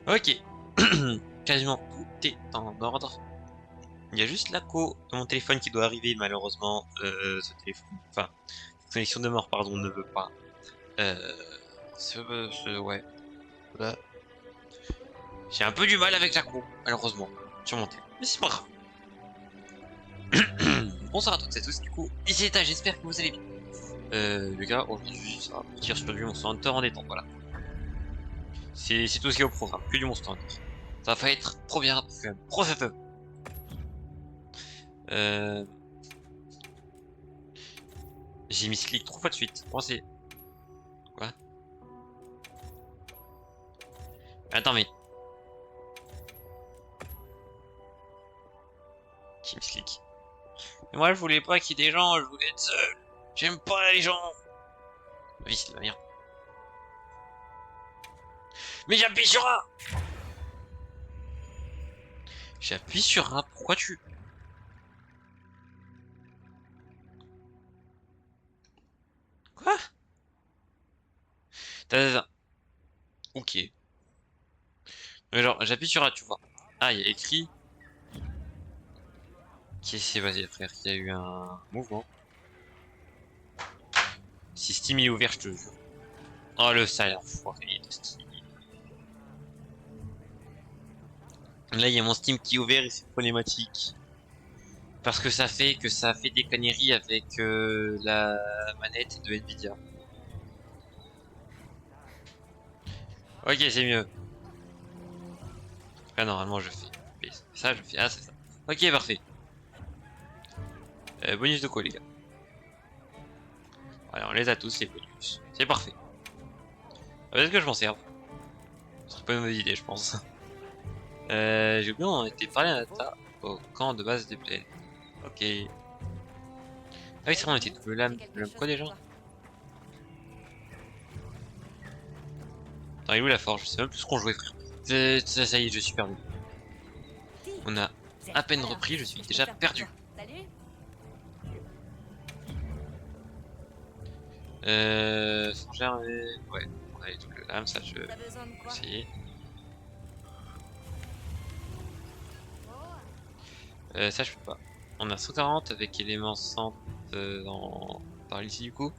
Ok. Quasiment tout est en ordre. Il y a juste l'ACO de mon téléphone qui doit arriver, malheureusement. Ce téléphone... Enfin, cette connexion de mort, pardon, ne veut pas. Euh... Ouais. Voilà. J'ai un peu du mal avec l'ACO, malheureusement, sur mon téléphone. Mais c'est pas grave. Bonsoir à toutes et à tous, du coup, ici Eta, j'espère que vous allez bien. Les gars, aujourd'hui, ça va partir sur du Monster Hunter en détente, voilà. C'est tout ce qu'il y a au programme, que du Monster Hunter. Ça va être trop bien, trop fun. Euh... J'ai mis clic 3 fois de suite. Bon, c'est... Quoi? Attends, mais... Team Slick. Mais moi, je voulais pas qu'il y ait des gens, je voulais être seul. J'aime pas les gens. Oui, c'est de la merde. Mais j'appuie sur A. J'appuie sur A, pourquoi tu... Quoi? Ok. Mais genre, j'appuie sur A, tu vois. Ah, il y a écrit... Qu'est-ce qui s'est passé, frère? Il y a eu un mouvement. Si Steam est ouvert, je te jure. Oh, le sale enfoiré de Steam. Là, il y a mon Steam qui est ouvert et c'est problématique. Parce que ça fait des conneries avec la manette de Nvidia. Ok, c'est mieux. Ah, normalement, je fais ça, je fais... Ah, c'est ça. Ok, parfait. Bonus de quoi, les gars? Voilà, on les a tous, les bonus. C'est parfait. Est-ce que je m'en serve? Ce serait pas une mauvaise idée, je pense. J'ai oublié, on était parlé à data au camp de base des plaines. Ok. Ah oui, c'est vrai, on était le lame quoi déjà? Attends, il est où la forge? Je sais même plus ce qu'on jouait, frère. Ça y est, je suis perdu. On a à peine repris, je suis déjà perdu. Forgeur, ouais, on a les doubles lames, ça je vais essayer. Ça je peux pas. On a 140 avec éléments centre par ici du coup.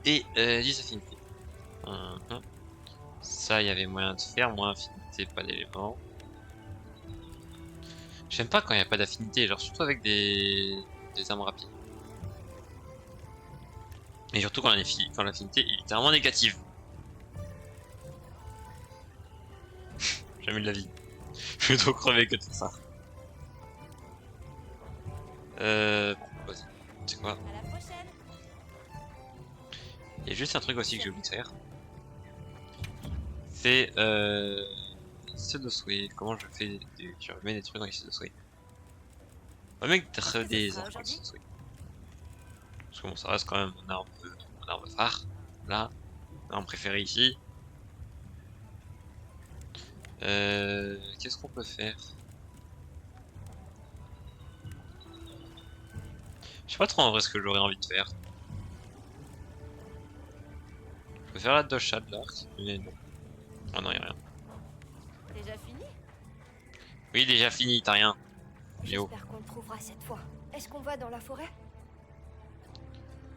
Et 10 affinités. Ça il y avait moyen de faire, moins affinité, pas d'éléments. J'aime pas quand il n'y a pas d'affinité, genre surtout avec des armes rapides. Et surtout quand l'affinité est littéralement négative. Jamais de la vie. Je vais trop crever que de faire ça. Bon, vas-y. C'est quoi? Il y a juste un truc aussi que j'ai oublié de faire. C'est liste de souhaits. Comment je fais je remets des trucs dans liste de souhaits. On va mettre Est-ce que ce des sera arbres dans liste aujourd'hui? de souhaits. Parce que bon, ça reste quand même mon arbre phare. Là, mon arbre préféré ici. Qu'est-ce qu'on peut faire? Je sais pas trop en vrai ce que j'aurais envie de faire. Je peux faire la doche de l'arc, mais non. Oh non, y'a rien. Déjà fini? Oui, déjà fini, t'as rien. Léo. J'espère qu'on le trouvera cette fois. Est-ce qu'on va dans la forêt?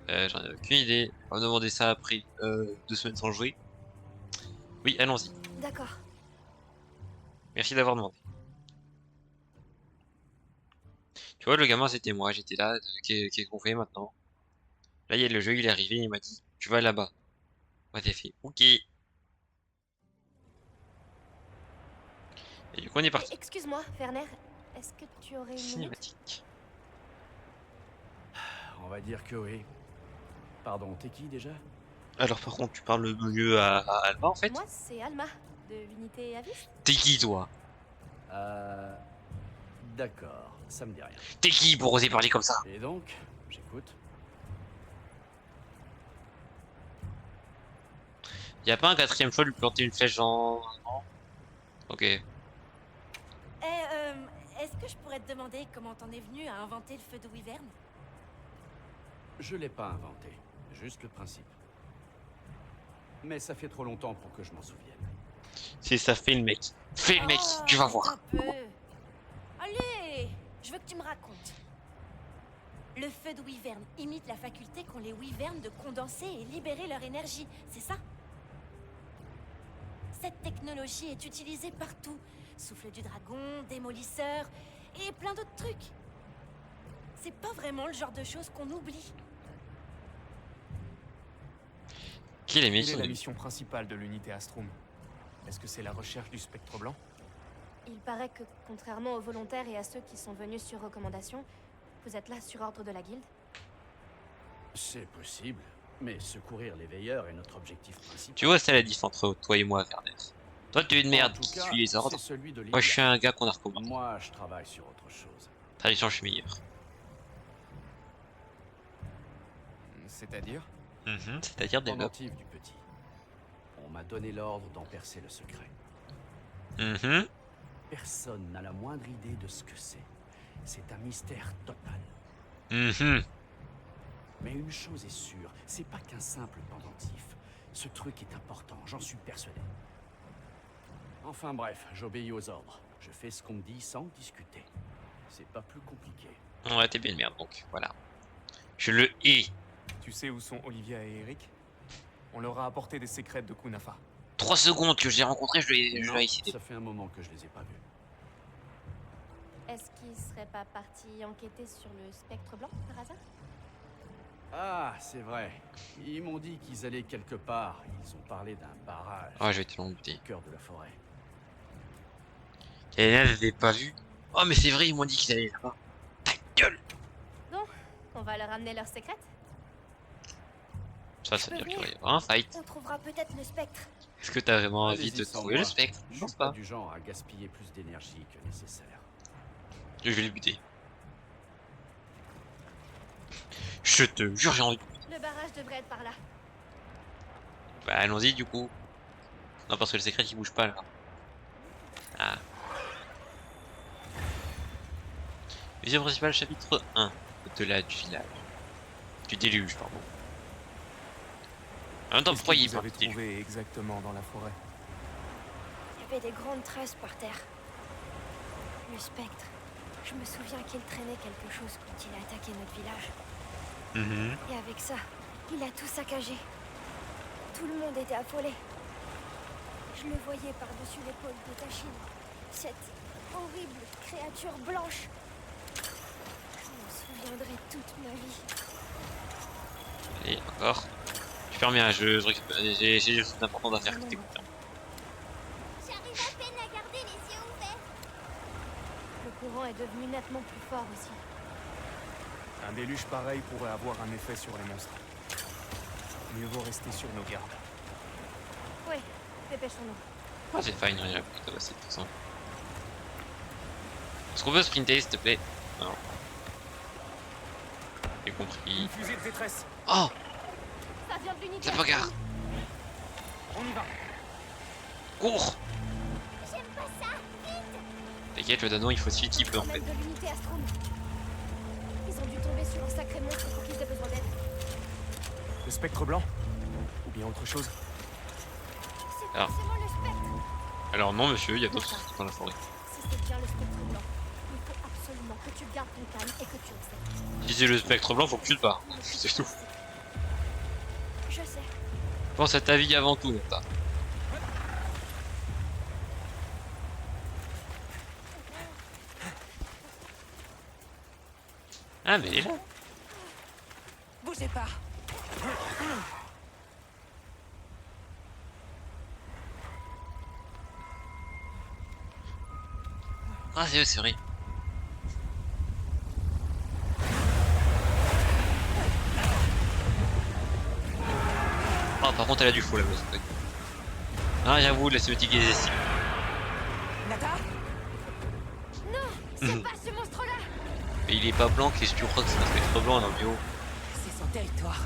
J'en ai aucune idée. On va me demander ça après 2 semaines sans jouer. Oui, allons-y. D'accord. Merci d'avoir demandé. Tu vois, le gamin c'était moi, j'étais là. Qu'est-ce qu'on fait maintenant? Là, il y a le jeu, il est arrivé, il m'a dit, tu vas là-bas. Moi, j'ai fait, ok. Et du coup, on est parti. Excuse-moi, Werner. Est-ce que tu aurais une minute? Cinématique. On va dire que oui. Pardon, t'es qui déjà? Alors, par contre, tu parles mieux à Alba en fait? Moi, c'est Alma, de l'unité Avis. T'es qui, toi? Euh... D'accord, ça me dit rien. T'es qui pour oser parler comme ça? Et donc, j'écoute. Y a pas un quatrième choix de lui planter une flèche en... Non. Ok. Est-ce que je pourrais te demander comment t'en es venu à inventer le feu de Wyvern? Je l'ai pas inventé, juste le principe. Mais ça fait trop longtemps pour que je m'en souvienne. C'est ça, fais le mec. Fais le mec, tu vas voir. Un peu. Allez, je veux que tu me racontes. Le feu de Wyvern imite la faculté qu'ont les Wyverns de condenser et libérer leur énergie, c'est ça? Cette technologie est utilisée partout. Souffle du dragon, démolisseur et plein d'autres trucs. C'est pas vraiment le genre de choses qu'on oublie. Quelle est Quelle est mission la de... mission principale de l'unité Astrum? Est-ce que c'est la recherche du spectre blanc? Il paraît que, contrairement aux volontaires et à ceux qui sont venus sur recommandation, vous êtes là sur ordre de la guilde. C'est possible, mais secourir les veilleurs est notre objectif principal. Tu vois, c'est la diff entre toi et moi, Werner. Toi, tu es une merde En tout qui cas, suit les ordres. c'est celui de Moi, je suis l'Iliade. un gars qu'on a recommandé. Moi, je travaille sur autre chose. Tradition, je suis meilleur. C'est-à-dire? C'est-à-dire développe. Pendentif du petit. On m'a donné l'ordre d'en percer le secret. Personne n'a la moindre idée de ce que c'est. C'est un mystère total. Mais une chose est sûre, c'est pas qu'un simple pendentif. Ce truc est important, j'en suis persuadé. Enfin bref, j'obéis aux ordres. Je fais ce qu'on me dit sans discuter. C'est pas plus compliqué. Ouais, t'es bien une merde, donc voilà. Je le hais. Tu sais où sont Olivia et Eric? On leur a apporté des secrets de Kunafa. 3 secondes que je l'ai rencontré, je Non, l'ai essayé. ça fait un moment que je les ai pas vus. Est-ce qu'ils seraient pas partis enquêter sur le spectre blanc, par hasard? Ah, c'est vrai. Ils m'ont dit qu'ils allaient quelque part. Ils ont parlé d'un barrage Oh, je vais te l'embuter. au cœur de la forêt. Et là, je l'ai pas vu. Oh, mais c'est vrai, ils m'ont dit qu'ils allaient là-bas. Ta gueule! Donc, on va leur ramener leur secret? Ça veut dire qu'il va y avoir un fight. On trouvera peut-être le spectre. Est-ce que t'as vraiment envie Allez-y de sans trouver le moi. spectre? Je Je suis pense pas pas. du genre à gaspiller plus d'énergie que nécessaire. Je vais le buter. Je te jure, j'ai envie. Le barrage devrait être par là. Bah, allons-y du coup. Non, parce que le secret il bouge pas là. Ah. Vision principale, chapitre 1. Au-delà du village. Du déluge, pardon. En même temps, Qu'est-ce pourquoi que il vous parle avez du déluge? trouvé exactement dans la forêt? Il y avait des grandes tresses par terre. Le spectre. Je me souviens qu'il traînait quelque chose quand il a attaqué notre village. Et avec ça, il a tout saccagé. Tout le monde était affolé. Je le voyais par-dessus l'épaule de Tachine. Cette horrible créature blanche. Je m'en souviendrai toute ma vie. Allez, encore. Super bien, je récupère. J'ai des choses importantes à faire côté coup. J'arrive à peine à garder les yeux ouverts. Le courant est devenu nettement plus fort aussi. Un déluge pareil pourrait avoir un effet sur les monstres. Mieux vaut rester sur nos gardes. Oui, dépêchons-nous. Ah c'est fine, il y a ça va, c'est intéressant. Est-ce qu'on peut sprinter s'il te plaît? Non. J'ai compris. Une fusée de détresse. Oh! Ça vient de l'unité. La bagarre! On y va. Cours! J'aime pas ça. T'inquiète, le dano il faut suivre petit peu en Même fait. de l'unité Astrum. Ils ont dû tomber sur un sacré monstre pour qu'ils aient besoin d'aide. Le spectre blanc? Ou bien autre chose? C'est Ah. forcément le spectre. Alors non monsieur, il y a d'autres trucs dans la forêt. Si c'est bien le spectre blanc, il faut absolument que tu gardes ton calme et que tu observes. Si c'est le spectre blanc, faut que tu te barres. C'est tout. Je sais. Pense à ta vie avant tout, Nata. Ah mais elle est là. Bougez pas. Ah c'est vrai. Ah par contre elle a du faux là. Ah j'avoue, la cinématique est ici. Nata? C'est pas ce monstre-là. Mais il est pas blanc, qu'est-ce que tu crois que c'est un spectre blanc dans le bio? C'est son territoire.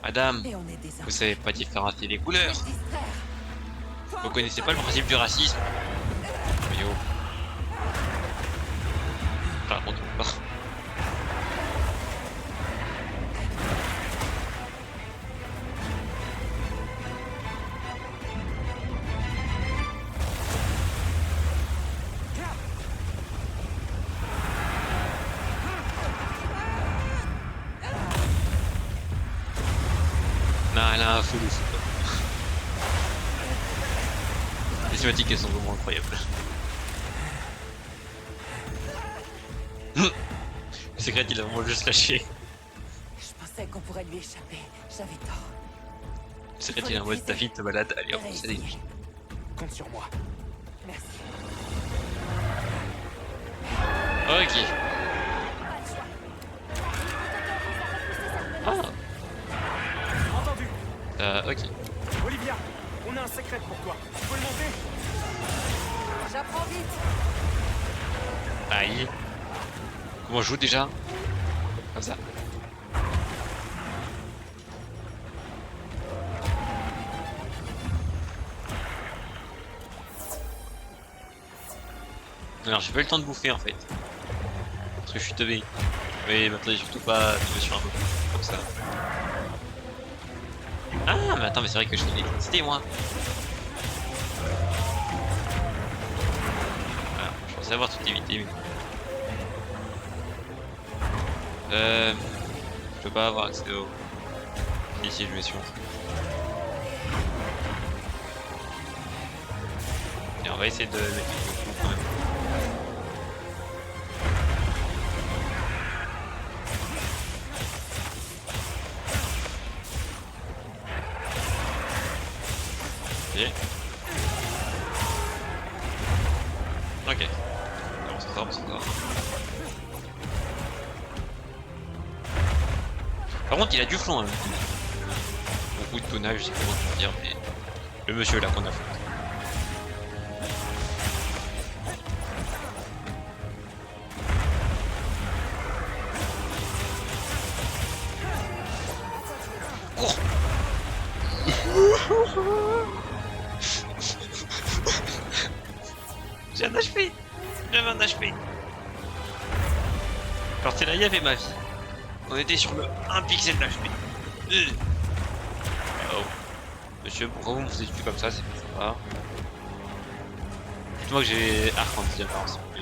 Madame, Et on est des vous savez pas différencier les couleurs. distraire. Vous connaissez pas le principe du racisme? Bio. Par contre, pas. Non, elle a un fou de fou. Les cinématiques elles sont vraiment incroyables. Le secret il a vraiment juste lâché. Je pensais qu'on pourrait lui échapper. J'avais tort. Le secret il est en mode ta fille te balade, allez hop, ça dégage. Compte sur moi. Merci. Ok. Pas le choix. Il t'autorise à repousser cette menace. Ah, Entendu. ok. Olivia, on a un secret pour toi. Tu peux le monter? J'apprends vite. Aïe. Comment je joue déjà? Comme ça. Alors j'ai pas eu le temps de bouffer en fait. Parce que je suis teubé. Mais maintenant surtout pas tomber sur un peu comme ça. Ah mais attends mais c'est vrai que je fais l'électricité moi. Voilà, je pensais avoir tout évité mais... Je peux pas avoir accès au... Ici je mets sur. Et on va essayer de mettre le coup quand même. Ok. Ok. On s'en sort, on s'en sort. Par contre, il a du flanc. Hein. Beaucoup de tonnage, c'est comment te dire, mais le monsieur là qu'on a fait. Cours. J'ai un HP. J'avais un HP. Quand c'est là, il y avait ma vie. On était sur le 1 pixel d'HP. Oh. Monsieur, pourquoi vous me faisiez du comme ça? C'est pas sympa. Dites-moi que j'ai arc en diamant, s'il vous plaît.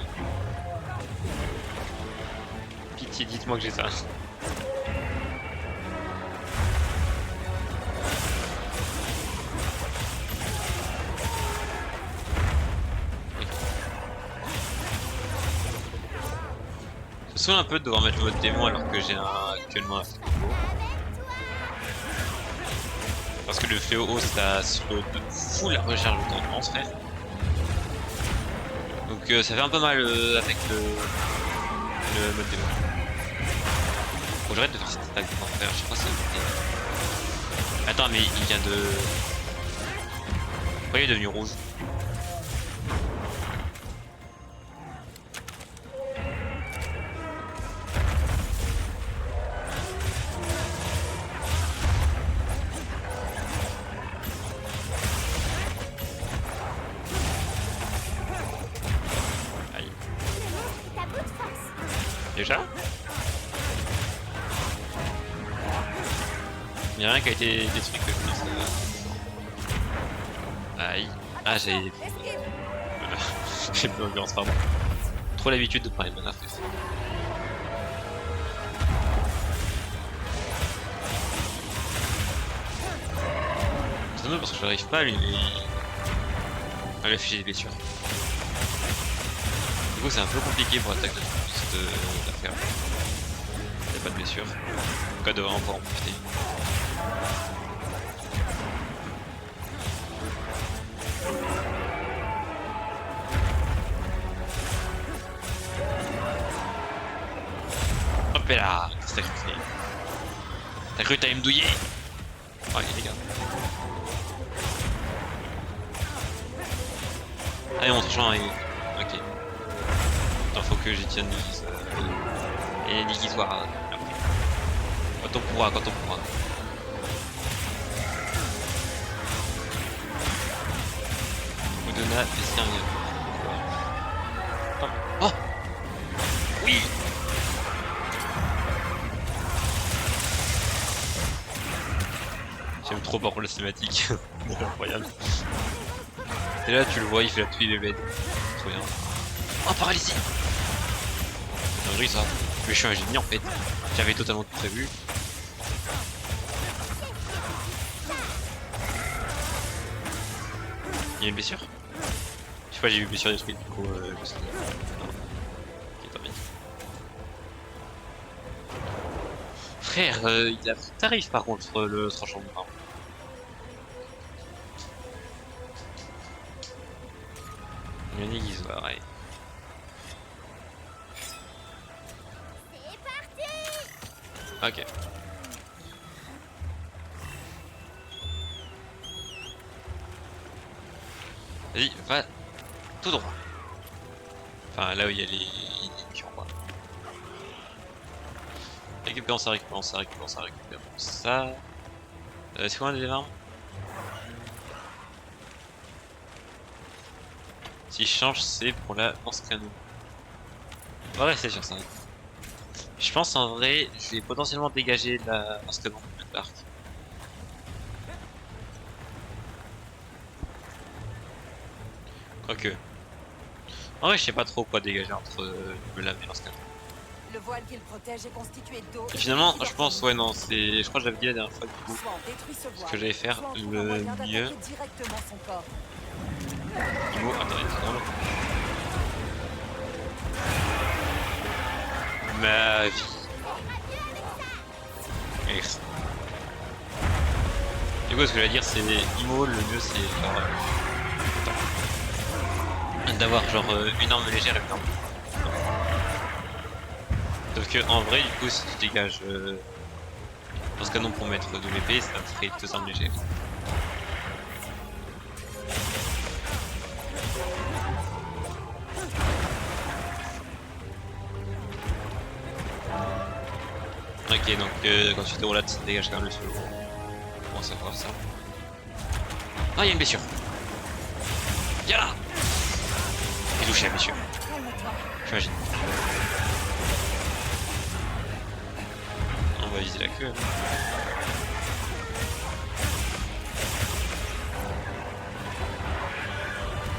Pitié, dites-moi que j'ai ça. Je me souviens un peu de devoir mettre le mode démon alors que j'ai actuellement un fléau. Parce que le fléau ça slow de fou la recharge de tendance frère. Donc ça fait un peu mal avec le mode démon. Faut que j'arrête de faire cette attaque de frère, je sais pas si ça. Attends mais il vient de... Pourquoi il est devenu rouge? Déjà? Il n'y a rien qui a été détruit que je puisse. Aïe. Ah, j'ai. J'ai plus l'ambiance, pardon. Trop l'habitude de parler de mana, c'est ça. C'est dommage parce que j'arrive pas à lui afficher des blessures. Du coup, c'est un peu compliqué pour attaquer de la faire. Il n'y a pas de blessure. En tout cas, devrait encore en profiter. Hop là, qu'est-ce que t'as cru? T'as cru que t'allais me douiller? Oh les gars. Allez, on change et... Ok. Attends, faut que j'y tienne et l'aiguisoire après. Quand on pourra, quand on pourra. Oudona et sérieux. Oh! Oui! J'aime trop par contre la cinématique. C'est incroyable. Et là tu le vois, il fait la pluie de LED. Trop bien. Oh, paralysie! C'est dingue ça. Mais je suis un génie en fait. J'avais totalement tout prévu. Il y a une blessure? Je sais pas, j'ai eu une blessure d'esprit du coup je sais. Non. Ok, tant pis. Frère, il a tarif par contre le tranchant de marbre. Il y a une aiguisoire, ouais. C'est parti. Ok. Vas-y, va tout droit. Enfin, là où il y a les missions, quoi. Récupérons ça, récupérons ça, récupérons ça, récupérons ça. C'est quoi des armes? Si je change, c'est pour la lance-canon. On va rester sur ça. Je pense en vrai, je vais potentiellement dégager la lance-canon de l'arc. Quoique. En vrai, je sais pas trop quoi dégager entre le lame et lance-canon. Le voile qu'il protège est constitué d'eau. Et finalement, je pense, ouais, non, c'est. Je crois que j'avais dit la dernière fois, du coup, Soit on détruit ce ce voile, que j'allais faire soit on trouve le un moyen mieux. d'attaquer directement son corps. Niveau, attends, une seconde. Ma vie. Merci. Du coup, ce que je vais dire, c'est Imo, le mieux, c'est genre. D'avoir genre une arme légère et une arme. Sauf que en vrai, du coup, si tu dégages un canon pour mettre 2 épées, ça te ferait 2 armes légères. Ok, donc quand tu te relades, ça dégage quand même le solo. Bon, ça va ça. Ah, il y a une blessure. Viens là! J'ai touché la blessure. J'imagine. On va viser la queue.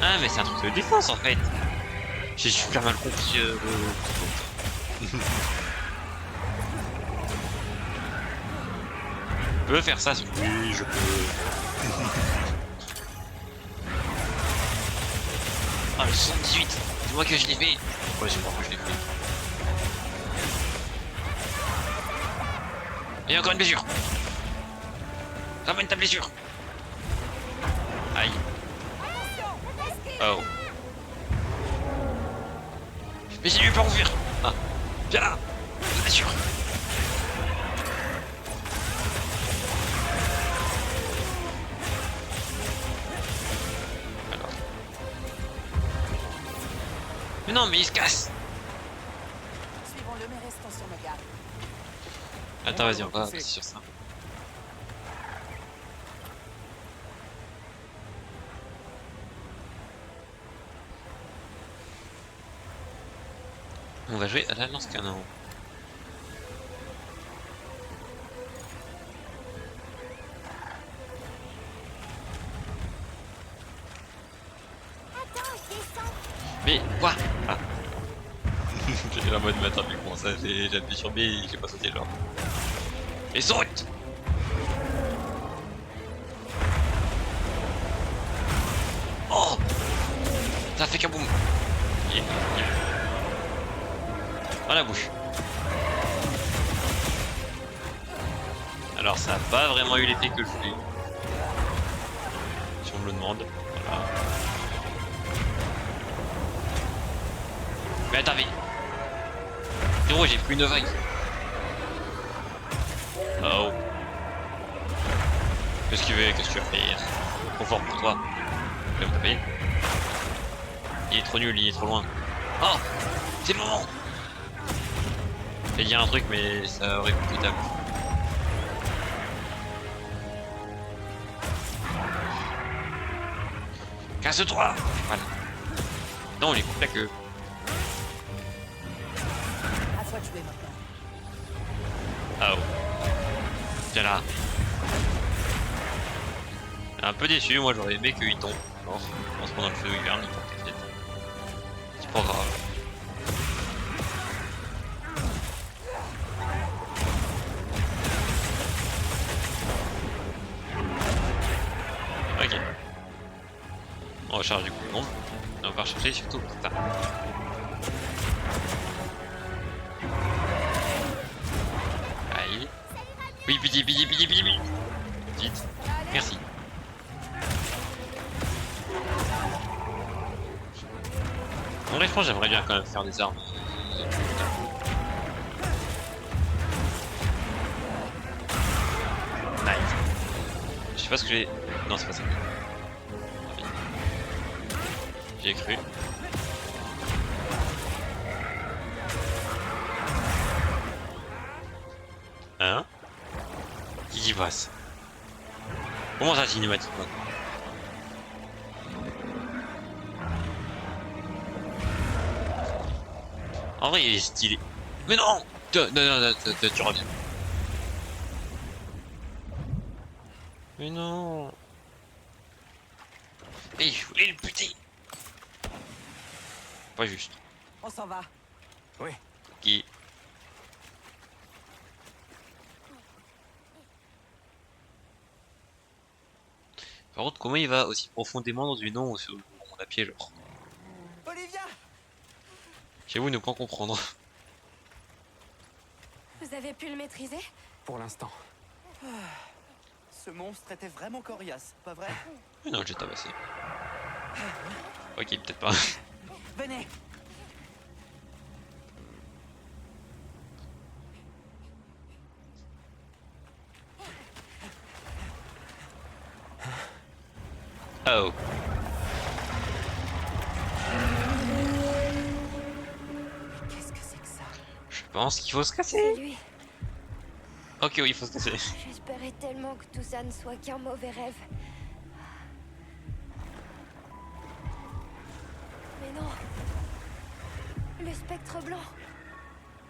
Ah, mais c'est un truc de défense en fait. J'ai super mal compris. Je peux faire ça sur lui, je peux. Ah, le 78! Dis-moi que je l'ai fait! Ouais, j'ai pas que je l'ai fait. Et encore une blessure! Ramène ta blessure! Aïe! Oh! Mais j'ai eu pas ouvrir! Ah! Viens là! La blessure! Mais non, mais il se casse! Suivons-le, mais restons sur nos gardes. Attends, vas-y, on va passer sur ça. On va jouer à la lance-canon. Attends, je descends. Mais quoi? Ah. J'ai la mode, mais attends, mais comment ça? J'ai appuyé sur B et j'ai pas sauté genre. Mais saute! Oh! Ça fait kaboum! Yeah. Dans la bouche. Alors ça a pas vraiment eu l'effet que je voulais. Si on me le demande. Voilà. Mais attends, mais... Zéro, j'ai pris une vague. Oh. Qu'est-ce qu'il veut? Qu'est-ce que tu vas faire? Trop fort pour toi. Tu vas me taper? Il est trop nul, il est trop loin. Oh! C'est le moment! J'allais dire un truc, mais ça aurait coûté table. Casse-toi! Voilà. Non, il est coupe la queue. À toi de jouer maintenant. Ah oh. Tiens là. Un peu déçu, moi j'aurais aimé qu'il tombe. En se prenant le feu hiver, il tombe peut-être. C'est pas grave. Ok. On recharge du coup le nombre. Et on va recharger surtout le tas. Aïe. Oui, pitié. Vite. Merci. En vrai, je pense que j'aimerais bien quand même faire des armes. Nice. Je sais pas ce que j'ai... Non, c'est pas ça. J'ai cru. Hein? Qui y passe? Comment ça cinématique maintenant? En vrai il est stylé. Mais non! Non, tu reviens. Mais non! Mais je voulais le buter! Pas juste. On s'en va. Oui. Qui? Par contre, comment il va aussi profondément dans une onde où on a pied genre? Olivia! J'avoue ne pas comprendre. Vous avez pu le maîtriser? Pour l'instant. Ce monstre était vraiment coriace, pas vrai? Mais non, j'ai tabassé. Ok, peut-être pas. Venez! Oh. Qu'est-ce que c'est que ça? Je pense qu'il faut se C'est casser. lui. Ok, oui, il faut se casser. J'espérais tellement que tout ça ne soit qu'un mauvais rêve. Mais non. Le spectre blanc.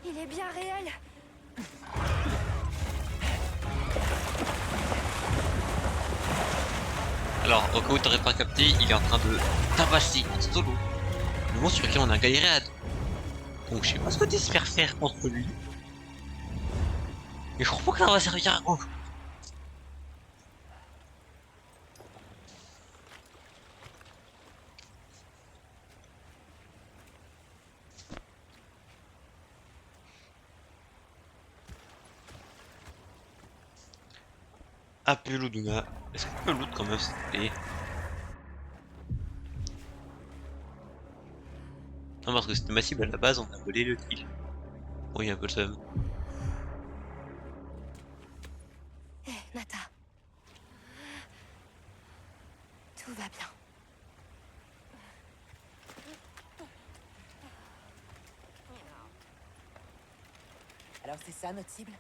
Il est bien réel. Alors, au cas où t'aurais pas capté, il est en train de tabasser en solo le monstre sur lequel on a galéré à deux. Donc je sais pas ce que t'espères faire contre lui. Mais je crois pas que ça va servir à grand chose. Apeluduna. Est-ce qu'on peut loot quand même s'il te plaît? Non parce que c'était ma cible à la base, on a volé le kill. Bon, il y a un peu le seum. Hé, Nata. Tout va bien. Alors c'est ça notre cible?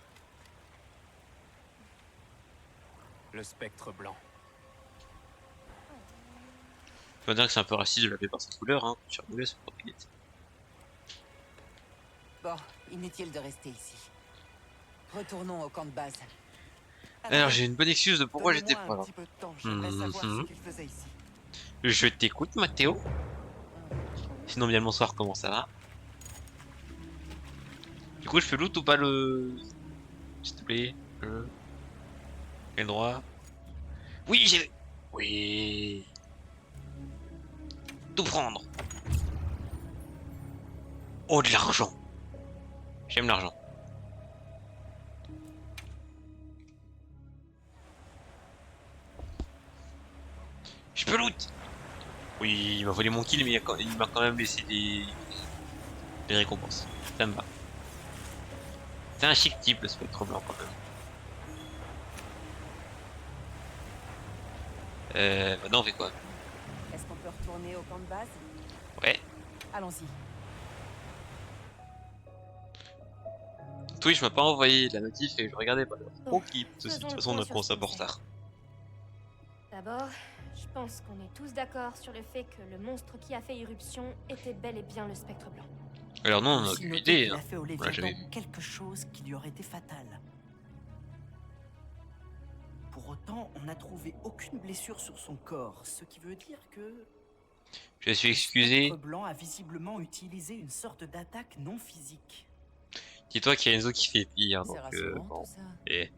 Le spectre blanc. Tu vas dire que c'est un peu raciste de l'appeler par sa couleur, hein. Tu as roulé sur Protéinette. Bon, inutile de rester ici. Retournons au camp de base. Alors j'ai une bonne excuse de pourquoi j'étais donnez-moi pas un là. petit peu de temps, j'aimerais savoir ce qu'il faisait ici. Je t'écoute, Mathéo. Sinon, bien le bonsoir, comment ça va? Du coup, je fais loot ou pas le... S'il te plaît, le droit. Oui, j'ai... Oui. Tout prendre. Oh, de l'argent. J'aime l'argent. Je peux loot. Oui, il m'a volé mon kill, mais il m'a quand même laissé des récompenses. Ça me va. C'est un chic type, le spectre blanc, quand même. Maintenant on fait quoi? Est-ce qu'on peut retourner au camp de base? Ouais. Allons-y. Twitch m'a pas envoyé la notif et je regardais pas l'heure. Bon, Ok, de toute faisons façon le on a point commencé sur un ce peu en qu'on retard. D'abord, je pense qu'on est tous d'accord sur le fait que le monstre qui a fait irruption était bel et bien le spectre blanc. Alors non, on a Aussi aucune noté idée. qu'il Hein. a fait au On l'a Léviathan jamais vu. quelque chose qui lui aurait été fatal. Pour autant, on n'a trouvé aucune blessure sur son corps, ce qui veut dire que Je suis le excusé. spectre blanc a visiblement utilisé une sorte d'attaque non physique. Dis-toi qu'il y a Enzo qui fait pire, C'est donc rassurant, bon. tout ça. Et...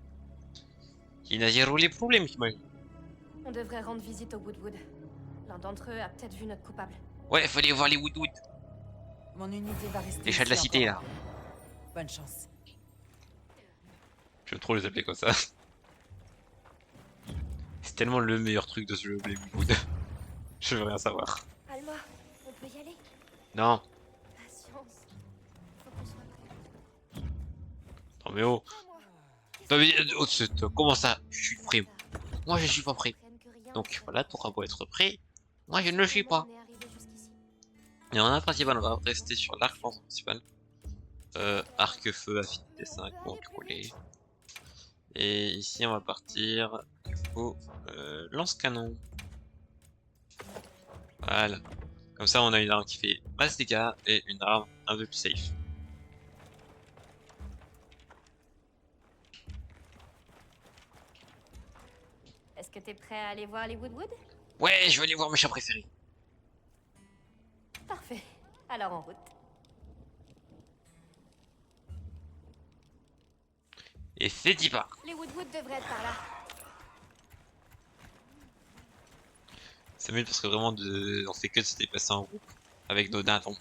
Il n'a zéro les problèmes, j'imagine. On devrait rendre visite au Woodwood. L'un d'entre eux a peut-être vu notre coupable. Ouais, fallait voir les Woodwood. Mon unité va rester Les chats de la ici cité, encore là. un peu. Bonne chance. J'aime trop les appeler comme ça. C'est tellement le meilleur truc de ce jeu, les Woodwood. Je veux rien savoir. Alma, on peut y aller? Non. Patience. Faut qu'on soit prêt. Non mais oh. Moi. Non mais comment ça? Je suis prêt. Moi je suis pas prêt. Prenne que rien Donc ne voilà, t'auras beau être prêt. Moi je ne le suis pas. On est arrivé jusqu'ici. Et en un principal, on va rester sur l'arc, je pense, principal. Arc feu, affinité 5, bon, coller. Et ici, on va partir au lance-canon. Voilà. Comme ça, on a une arme qui fait masse dégâts et une arme un peu plus safe. Est-ce que t'es prêt à aller voir les Woodwood? Ouais, je vais aller voir mes chats préférés. Parfait. Alors en route. Et c'est 10 pas. Les Woodwood devraient être par là. C'est mieux parce que vraiment, on fait que de se déplacer en groupe avec nos dindons.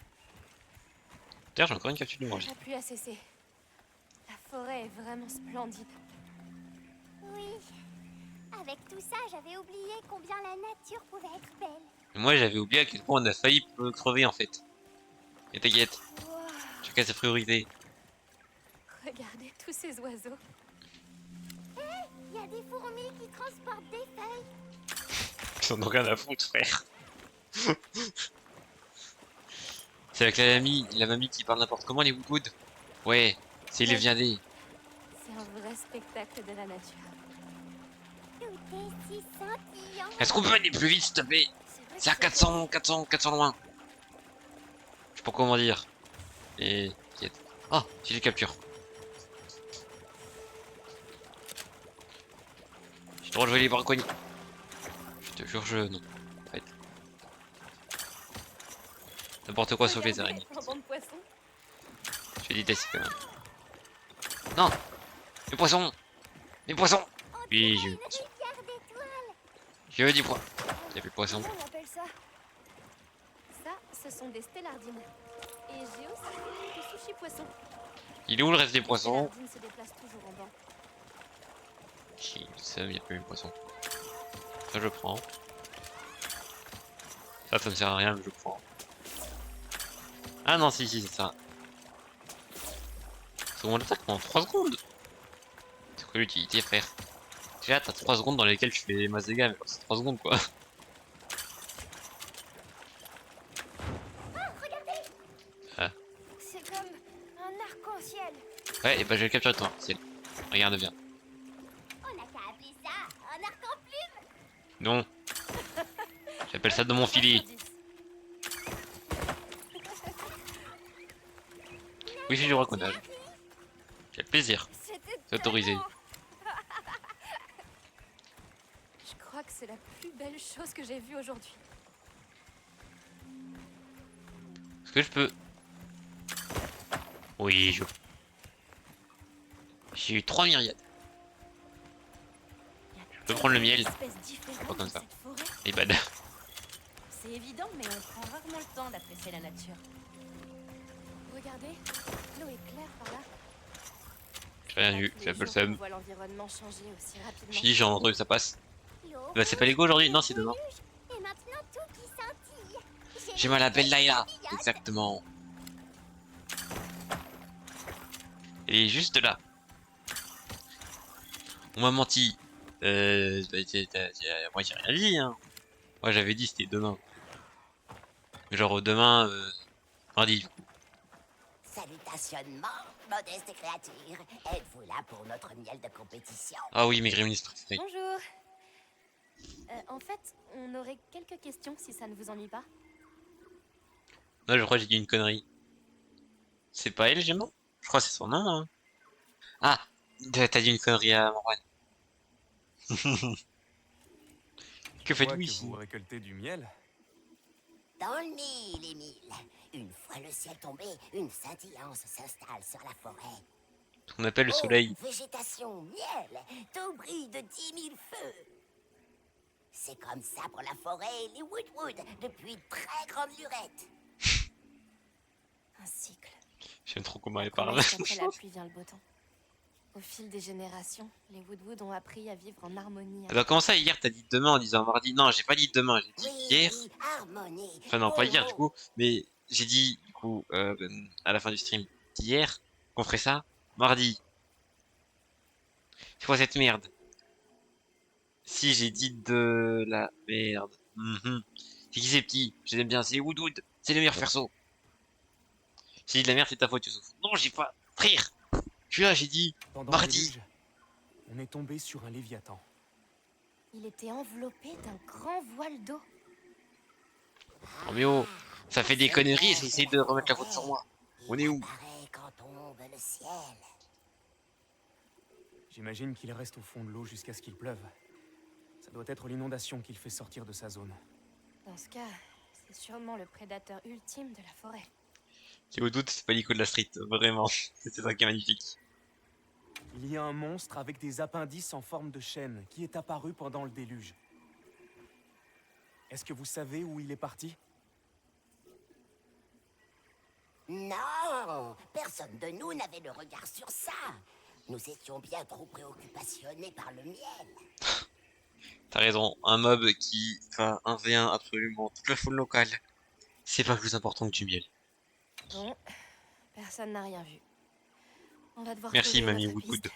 D'ailleurs, j'ai encore une capsule de manger. La pluie a cessé. La forêt est vraiment splendide. Oui. Avec tout ça, j'avais oublié combien la nature pouvait être belle. Et moi, j'avais oublié à quel point on a failli crever en fait. Et t'inquiète, Wow. chacun ses priorités. Regardez tous ces oiseaux. Il y a des fourmis qui transportent des feuilles. Ils en ont rien à foutre, frère. C'est avec la mamie qui parle n'importe comment, les Woodwood. Ouais, c'est les viandés. C'est un vrai spectacle de la nature. Tout est si scintillant. Est-ce qu'on peut aller plus vite, s'il te plaît? vrai C'est à que 400 loin. Je sais pas comment dire. Et... t'inquiète. Ah, si je capture. J'ai le droit de jouer les braconniers. Je te jure, non. En fait. N'importe quoi sauf les Regardez, araignées. un banc de poissons. Je déteste quand même. Non! Les poissons! Les poissons! Oui, j'ai eu Une le poisson. rivière d'étoiles. J'ai eu des pois. Il y a plus de poissons. Comment on appelle ça? Ça, ce sont des stellardines. Et j'ai aussi des sushis poissons. Il est où le reste des Les poissons? stellardines se déplacent toujours en banc. Il n'y a plus de poissons. Ça, je prends. Ça me sert à rien, mais je prends. Ah non, si, c'est ça. Seconde attaque pendant 3 secondes. C'est quoi l'utilité, frère? Déjà, t'as 3 secondes dans lesquelles tu fais des masses de dégâts, mais c'est 3 secondes quoi. C'est comme un arc-en-ciel. Ouais, et bah je vais le capturer toi. C'est... Regarde, viens. On n'a qu'à appeler ça un arc en plume. Non. J'appelle ça de mon filet. Oui, j'ai du racontage. Quel plaisir. C'était C'est autorisé. tellement- Je crois que c'est la plus belle chose que j'ai vue aujourd'hui. Est-ce que je peux... Oui, je... J'ai eu 3 myriades. Je peux prendre le miel. Pas comme ça. Forêt. Et bad. C'est évident, mais on prend rarement le temps d'apprécier la nature. Regardez, l'eau est claire par là. J'ai rien Pas vu, tous j'ai les un peu le jours qu'on seum. voit l'environnement changer aussi rapidement. Je dis, j'ai entendu que ça passe. L'eau Bah, c'est pas rouge, Lego aujourd'hui? Non, c'est le demain. déluge, et maintenant tout qui scintille. J'ai ma belle Laila. papillote. Exactement. Elle est juste là. On m'a menti. Moi j'ai rien dit, hein. Moi j'avais dit c'était demain. Genre demain, mardi du coup. Salutationnement, modeste créature. Êtes-vous là pour notre miel de compétition? Ah oui, mes gremlins préférés. Bonjour. En fait, on aurait quelques questions si ça ne vous ennuie pas. Non, je crois que j'ai dit une connerie. C'est pas elle, Gemma? Je crois que c'est son nom, hein. Ah, t'as dit une connerie à Morwan. Que Je vois faites-vous que ici? vous récoltez du miel. Dans le mille, Émile. Une fois le ciel tombé, une scintillance s'installe sur la forêt. Ce qu'on appelle le soleil. Oh, végétation, miel, tout brille de 10 000 feux. C'est comme ça pour la forêt et les Woodwood depuis de très grande lurette. Un cycle. J'aime trop comment elle Comme parle. après la pluie vient le beau temps. Au fil des générations, les Woodwood ont appris à vivre en harmonie. Alors comment ça, hier t'as dit demain en disant mardi? Non, j'ai pas dit demain, j'ai dit Oui, hier. oui, harmonie. Enfin non, pas Beau hier mot. du coup, mais j'ai dit du coup à la fin du stream d'hier qu'on ferait ça mardi. C'est quoi cette merde? Si j'ai dit de la merde. C'est qui ces petits? Je les aime bien, c'est les Woodwood, c'est les meilleurs persos. J'ai dit de la merde, c'est ta faute Youssouf. Non, j'ai pas. Frère, je suis là, j'ai dit Pendant mardi. le déluge, on est tombé sur un léviathan. Il était enveloppé d'un grand voile d'eau. Oh mais oh, ça fait des conneries et ça essaye de remettre la faute sur moi. On est où? Il apparaît quand tombe le ciel. J'imagine qu'il reste au fond de l'eau jusqu'à ce qu'il pleuve. Ça doit être l'inondation qui le fait sortir de sa zone. Dans ce cas, c'est sûrement le prédateur ultime de la forêt. J'ai au doute, c'est pas l'ICO de la street, vraiment. C'est ça qui est magnifique. Il y a un monstre avec des appendices en forme de chaîne qui est apparu pendant le déluge. Est-ce que vous savez où il est parti? Non, personne de nous n'avait le regard sur ça. Nous étions bien trop préoccupationnés par le miel. T'as raison, un mob qui va 1v1 absolument toute la foule locale. C'est pas plus important que du miel. Bon, personne n'a rien vu. On va devoir Merci creuser mamie notre Woodwood. piste.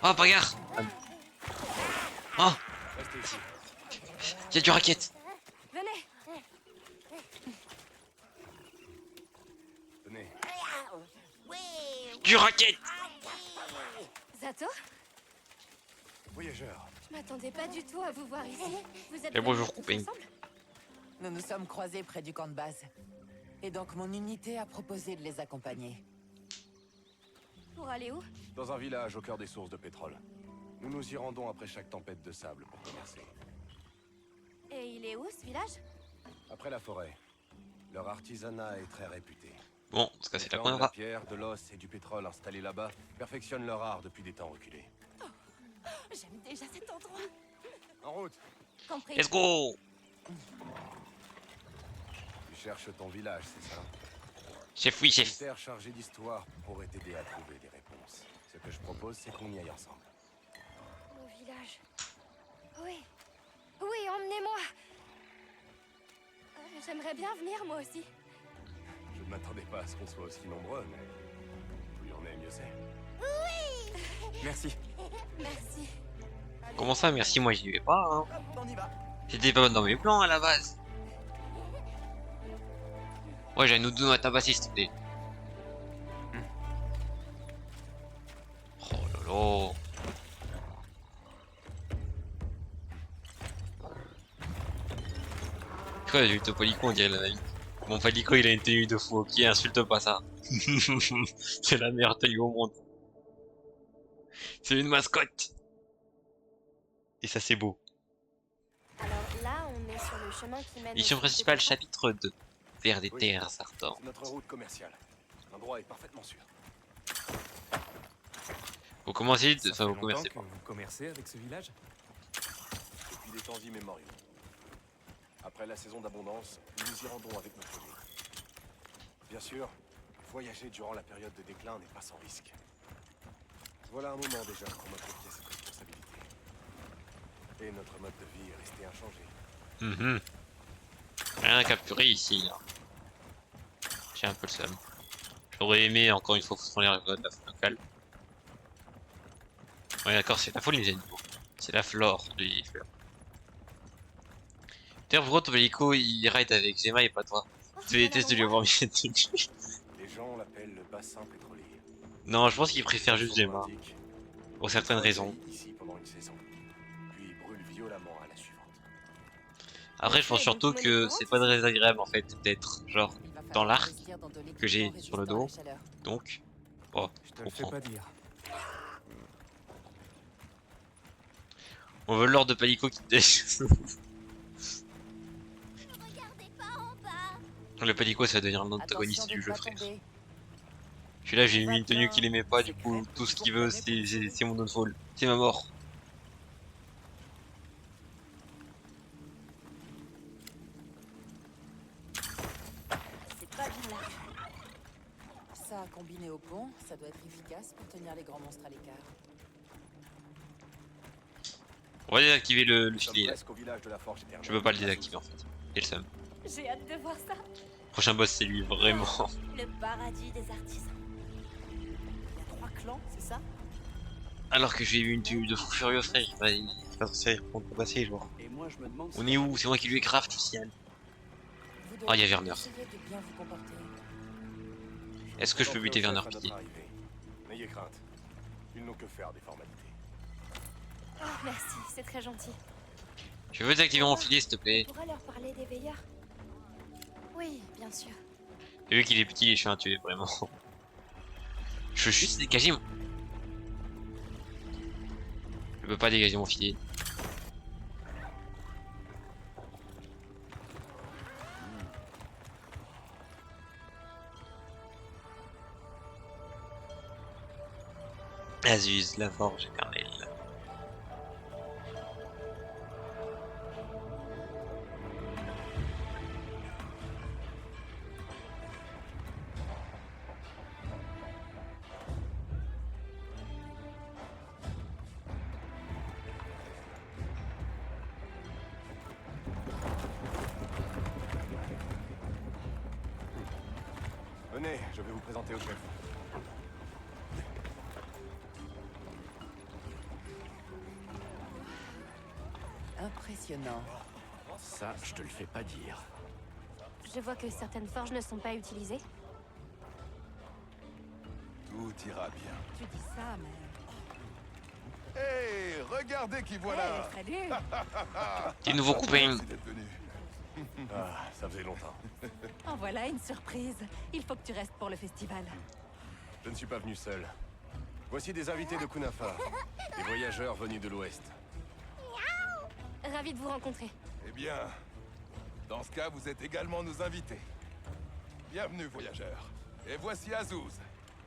Oh, bagarre! Oh! Restez ici. Y'a du racket! Venez, Tenez. Oui, Du racket! Zato, Voyageurs. je m'attendais pas du tout à vous voir ici. Vous êtes Et bonjour, venus tous copain. ensemble? Nous nous sommes croisés près du camp de base. Et donc mon unité a proposé de les accompagner. Pour aller où? Dans un village au cœur des sources de pétrole. Nous nous y rendons après chaque tempête de sable pour commercer. Et il est où, ce village? Après la forêt, leur artisanat est très réputé. Bon, parce que c'est là Les qu'on gens de va. la pierre, de l'os et du pétrole installés là-bas perfectionnent leur art depuis des temps reculés. J'aime déjà cet endroit. En route, Compris. Let's go! tu cherches ton village, c'est ça? Chef, oui, Une chef. terre chargée d'histoire pourrait t'aider à trouver des réponses. Ce que je propose, c'est qu'on y aille ensemble. Mon village. Oui. Oui, emmenez-moi. J'aimerais bien venir, moi aussi. Je ne m'attendais pas à ce qu'on soit aussi nombreux, mais plus on est, mieux c'est. Merci. Merci. Comment ça, merci, moi j'y vais pas, hein. Hop, on y va. C'était pas dans mes plans à la base. Ouais, j'ai un autre deux à tabasser, s'il te plaît. Oh là là. Quoi, j'ai eu ton Palico, on dirait la vie. Mon Palico, il a une tenue de fou, ok, insulte pas ça. C'est la meilleure tenue au monde. C'est une mascotte. Et ça, c'est beau. Alors là, on est sur le chemin qui mène. Mission principale, chapitre 2. Vers des terres ardentes. C'est notre route commerciale. L'endroit est parfaitement sûr. Vous commencez, Ça enfin fait vous longtemps commercez que pas. vous commercez avec ce village? Depuis des temps immémoriaux. Après la saison d'abondance, nous nous y rendons avec notre guide. Bien sûr, voyager durant la période de déclin n'est pas sans risque. Voilà un moment déjà qu'on m'a confié cette responsabilité. Et notre mode de vie est resté inchangé. Rien à capturer ici, là. J'ai un peu le seum. J'aurais aimé encore une fois foutre en l'air de la faune locale. Ouais d'accord, c'est la folie des animaux. C'est la flore des fleurs. D'ailleurs pourquoi ton Palico il ride avec Gemma et pas toi? Tu détestes de lui avoir mis cette tenue. Les gens l'appellent le bassin pétrolier. Non, je pense qu'il préfère juste Son nom Gemma. l'indique, Pour certaines raisons. ici pendant une saison, puis brûle violemment à la suivante. Après je pense Ok, surtout donc, que on c'est pas désagréable en fait d'être genre Il va dans falloir l'arc investir dans de que j'ai l'équipement sur le résistant à dos. la chaleur. Donc, oh, Je je te le fais comprends. pas dire. On veut l'ordre de Palico qui te Regardez pas en bas. Le Palico ça va devenir l'antagoniste Attention du de jeu pas frère. tomber. Je suis là, j'ai mis une tenue qu'il aimait pas, du coup tout ce qu'il veut c'est mon downfall. C'est ma mort. C'est pas bien là. Ça, combiné au pont, ça doit être efficace pour tenir les grands monstres à l'écart. On va désactiver le Nous sommes filet là. presque au village de la Forge éternelle. Je peux pas le désactiver en fait. Et le seum. J'ai hâte de voir ça. Prochain boss c'est lui, vraiment. Le paradis des artisans. Il y a 3 clans, c'est ça? Alors que j'ai eu une tenue de fou furieux frère, il va pas se pour passer genre. Et moi, je me demande. On est où? C'est moi qui lui ai craft ici. Vous Ah, il y a devriez Werner. essayer de bien vous comporter. Est-ce que je peux buter Werner pitié? N'ayez crainte. Ils n'ont que faire des formalités. Oh, merci, c'est très gentil. Je veux désactiver mon filet s'il te plaît. On pourra leur parler des veilleurs? Oui, bien sûr. J'ai vu qu'il est petit et je suis un tué vraiment. Je veux juste dégager mon... Je peux pas dégager mon filet. Azus, la forge éternelle. Venez, je vais vous présenter au chef. Impressionnant. Ça, je te le fais pas dire. Je vois que certaines forges ne sont pas utilisées. Tout ira bien. Tu dis ça, mais... Hé, regardez qui voilà. Salut. Des nouveaux copains. Merci d'être venu. Ah, ça faisait longtemps. En voilà une surprise. Il faut que tu restes pour le festival. Je ne suis pas venu seul. Voici des invités de Kunafa, des voyageurs venus de l'Ouest. Ravi de vous rencontrer. Eh bien, dans ce cas, vous êtes également nos invités. Bienvenue, voyageurs. Et voici Azouz,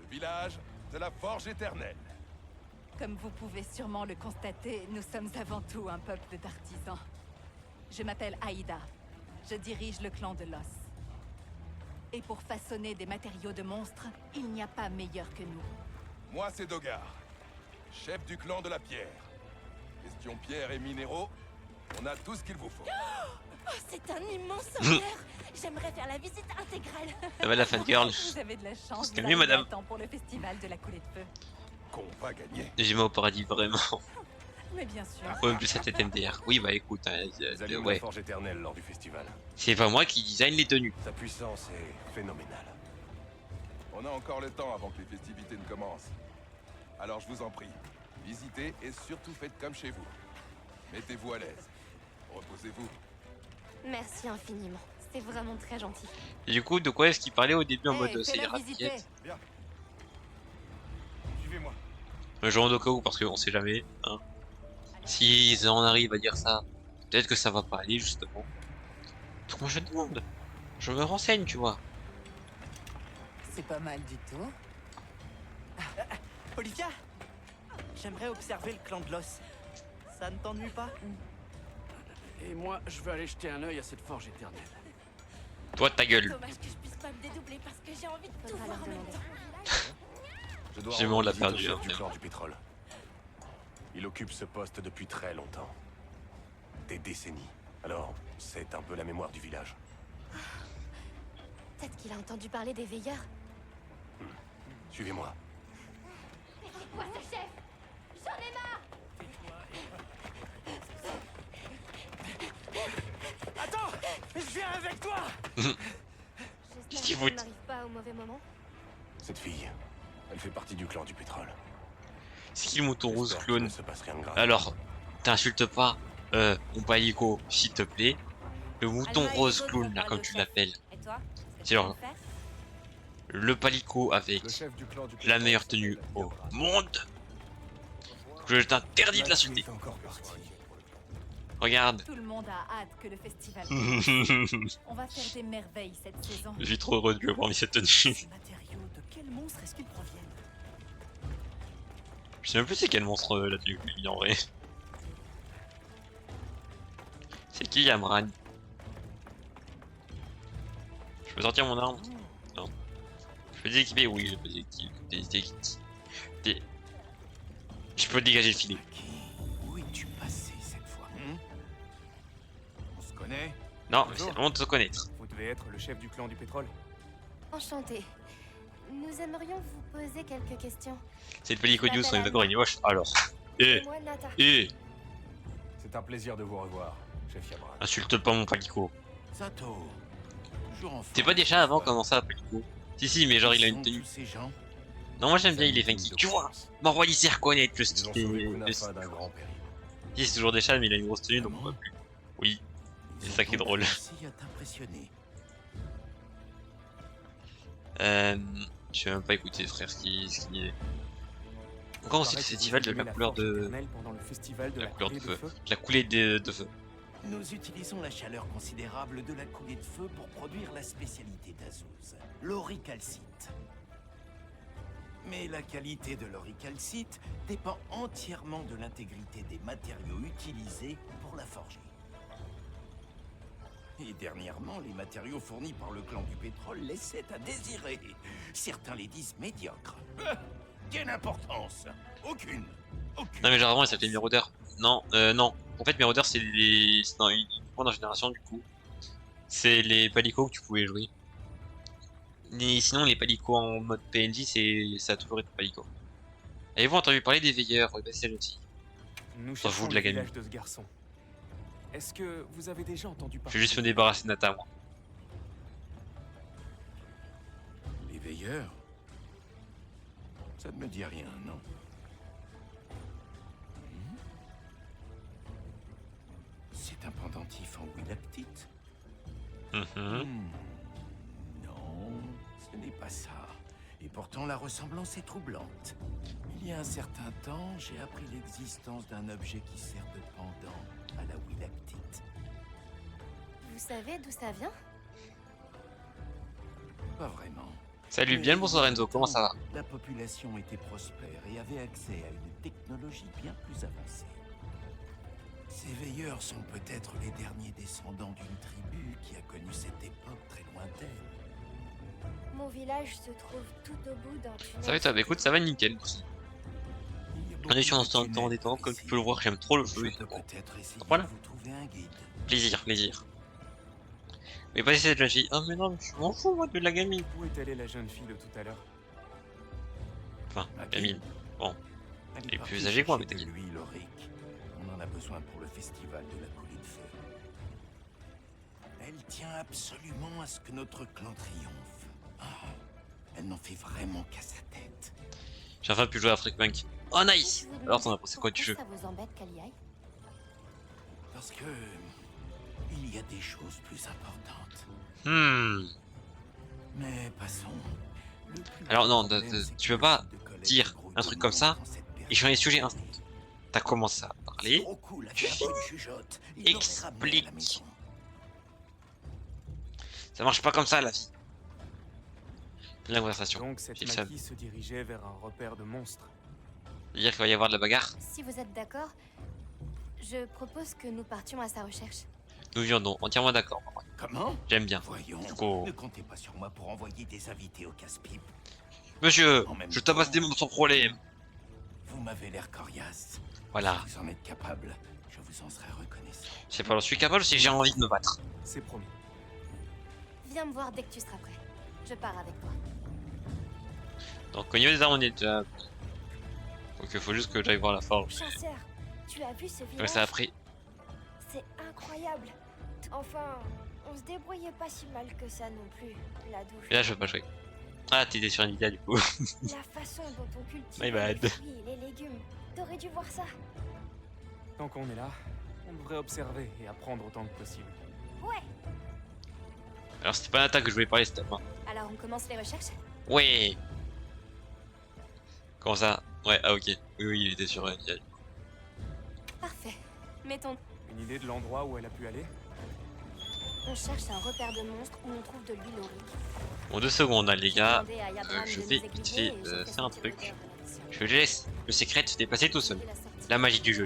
le village de la Forge éternelle. Comme vous pouvez sûrement le constater, nous sommes avant tout un peuple d'artisans. Je m'appelle Aïda. Je dirige le clan de l'os. Et pour façonner des matériaux de monstres, il n'y a pas meilleur que nous. Moi, c'est Dogar, chef du clan de la pierre. Question pierre et minéraux, on a tout ce qu'il vous faut. Oh, c'est un immense honneur. J'aimerais faire la visite intégrale. Ça va la fangirl. Vous avez de la chance. C'est mieux, madame. Temps pour le festival de la coulée de feu. Qu'on va gagner. J'ai mis au paradis vraiment. Mais bien sûr. Ouais, même plus cette tête MDR. Oui bah écoute, hein, Nous allions à la ouais. Forge éternelle lors du festival. C'est pas moi qui design les tenues. Sa puissance est phénoménale. On a encore le temps avant que les festivités ne commencent. Alors je vous en prie, visitez et surtout faites comme chez vous. Mettez-vous à l'aise. Reposez-vous. Merci infiniment. C'est vraiment très gentil. Et du coup, de quoi est-ce qu'il parlait au début en mode ça fais-leur ira visiter. t'inquiète. Bien. Suivez-moi. Je demande au cas où parce qu'on sait jamais. Hein. S'ils en arrivent à dire ça, peut-être que ça va pas aller justement. Donc moi je demande. Je me renseigne, tu vois. C'est pas mal du tout. Olivia, j'aimerais observer le clan de l'os. Ça ne t'ennuie pas? Et moi, je veux aller jeter un œil à cette forge éternelle. Toi ta gueule. Dommage que je puisse pas me dédoubler parce que j'ai envie de tout Faudra voir leur en même demander. temps. Je dois J'ai rendre on l'a visite au perdu, chef hein, du mais clan du pétrole. Il occupe ce poste depuis très longtemps. Des décennies. Alors, c'est un peu la mémoire du village. Peut-être qu'il a entendu parler des veilleurs. Suivez-moi. C'est quoi ce chef? J'en ai marre! Attends! Je viens avec toi! Qu'est-ce qu'il J'espère faut que ça n'arrive pas au mauvais moment. Cette fille, elle fait partie du clan du pétrole. C'est qui le mouton rose J'espère clone? qu'il ne se passe rien de grave. Alors, t'insultes pas mon palico, s'il te plaît. Le mouton Alma et rose les autres clown, vont là, parler comme au tu chef. l'appelles. Et toi? C'est genre le palico avec Le chef du clan du la pétrole meilleure tenue s'appelle au Yabra. monde. Je t'interdis de l'insulter. Est encore parti. Regarde. Tout le monde a hâte que le festival Je commence. On va faire des merveilles cette saison. suis trop heureux de lui avoir mis cette tenue. Ces matériaux, de quel monstre est-ce qu'ils proviennent? Je sais même plus c'est quel monstre la tenue qu'il y a en vrai. C'est qui Yamran? Je peux sortir mon arme? Non. Je peux déséquiper? Oui, je peux déséquiper. Je peux dégager le filet. Où es-tu passé cette fois? On se connaît? Non, mais c'est le moment de se connaître. Vous devez être le chef du clan du pétrole. Enchanté. Nous aimerions vous poser quelques questions. C'est le Pelico News, on est d'accord, il est moche. Alors. Eh, Moi, Nata. eh, C'est un plaisir de vous revoir, chef Yabra. insulte pas mon Pelico. Sato, toujours en T'es forme, pas déjà avant n'est-ce comment ça, Pelico? Si, mais genre il a Qui une sont tenue. tous ces gens? Non, moi j'aime bien, il est funky. Tu vois, mon roi il sait reconnaître le Ils ont style. sauvé le Kunafa style. d'un grand péril. Si, c'est toujours des chats, mais il a une grosse tenue donc on Vraiment voit plus. Oui. Ils C'est ont ça qui est donc drôle. réussi à t'impressionner. Je sais même pas écouter frère ce qui est. Encore aussi le festival de la couleur de. Pendant le festival de La la couleur de coulée feu. La coulée de feu. Nous utilisons la chaleur considérable de la coulée de feu pour produire la spécialité d'Azuz, l'auricalcite. Mais la qualité de l'auricalcite dépend entièrement de l'intégrité des matériaux utilisés pour la forger. Et dernièrement, les matériaux fournis par le clan du pétrole laissaient à désirer. Certains les disent médiocres. Quelle importance? Aucune. Aucune. Non mais généralement il s'appelait Mirror. Non, non. En fait Mirror c'est les. C'est dans une grande génération du coup. C'est les palicos que tu pouvais jouer. Et sinon les palicos en mode PNJ ça a toujours été palico. Avez-vous entendu parler des veilleurs? Oui bah c'est aussi. Nous S'en fout cherchons de le la gamine. village de ce garçon. Est-ce que vous avez déjà entendu Je parler vais juste me débarrasser de Nata moi. Les veilleurs? Ça ne me dit rien, non? C'est un pendentif en willactite? Mhm. Non, ce n'est pas ça. Et pourtant, la ressemblance est troublante. Il y a un certain temps, j'ai appris l'existence d'un objet qui sert de pendant à la willactite. Vous savez d'où ça vient? Pas vraiment. Salut, bien le bonsoir Renzo, comment ça va? La population était prospère et avait accès à une technologie bien plus avancée. Ces veilleurs sont peut-être les derniers descendants d'une tribu qui a connu cette époque très lointaine. Mon village se trouve tout au bout d'un tunnel. Ça va toi, bah écoute, ça va nickel aussi. Il y a On est sur un beaucoup de temps tunnels détente, comme tu ici. peux le voir, j'aime trop le Je jeu. peux peut-être essayer Voilà. de vous trouver un guide. Plaisir, plaisir. Mais pas essayer cette jeune fille. Oh mais non, je m'en fous moi de la gamine. Où est allée la jeune fille de tout à l'heure? Enfin, À qui? gamine. Bon. Elle Elle est partie plus âgée que moi, mais chercher de t'inquiète. l'huile aurique. On en a besoin pour le festival de la coulée de feu. Elle tient absolument à ce que notre clan triomphe. Ah, elle n'en fait vraiment qu'à sa tête. J'ai enfin pu jouer à Freakpunk. Oh nice! Je vous Alors t'en as demandais pensé quoi du jeu? pourquoi ça vous embête qu'elle y aille? Parce que Il y a des choses plus importantes. Mais passons. Alors non, tu peux pas dire un truc comme ça et changer de sujet instant. T'as commencé à parler, tu expliques. Ça marche pas comme ça la vie. La conversation. Donc cette maquis se dirigeait vers un repère de monstres. C'est-à-dire qu'il va y avoir de la bagarre. Si vous êtes d'accord, je propose que nous partions à sa recherche. Nous viendons, entièrement d'accord. Comment? J'aime bien. Voyons, Oh. ne comptez pas sur moi pour envoyer des invités au casse-pipe. Monsieur, je tabasse des mômes sans problème. Vous m'avez l'air coriace. Voilà. Si vous en êtes capable, je vous en serai reconnaissant. C'est pas j'en suis capable, c'est que j'ai envie de me battre. C'est promis. Viens me voir dès que tu seras prêt. Je pars avec toi. Donc au niveau des armes on est déjà... Donc il faut juste que j'aille voir la forge. Chasseur, tu as vu ce Comme village? ça après. C'est incroyable. Enfin, on se débrouillait pas si mal que ça non plus, là d'où Et là je veux pas jouer. Ah t'étais sur Nvidia du coup. La façon dont on cultive My bad. les fruits et les légumes. T'aurais dû voir ça. Tant qu'on est là, on devrait observer et apprendre autant que possible. Ouais. Alors c'était pas un attaque que je voulais parler, c'était pas. Alors on commence les recherches? Ouais. Comment ça? Ouais, ah ok. Oui, il était sur Nvidia. Parfait. Mettons. Une idée de l'endroit où elle a pu aller? On cherche un repère de monstres où on trouve de l'huile aurique. Bon 2 secondes hein, les gars. Demandez à Yadran Je de vais nous vite aiguiller fait et je fais faire un sortir truc. l'odeur de l'addition. Je laisse le secret se dépasser tout seul. La magie du jeu.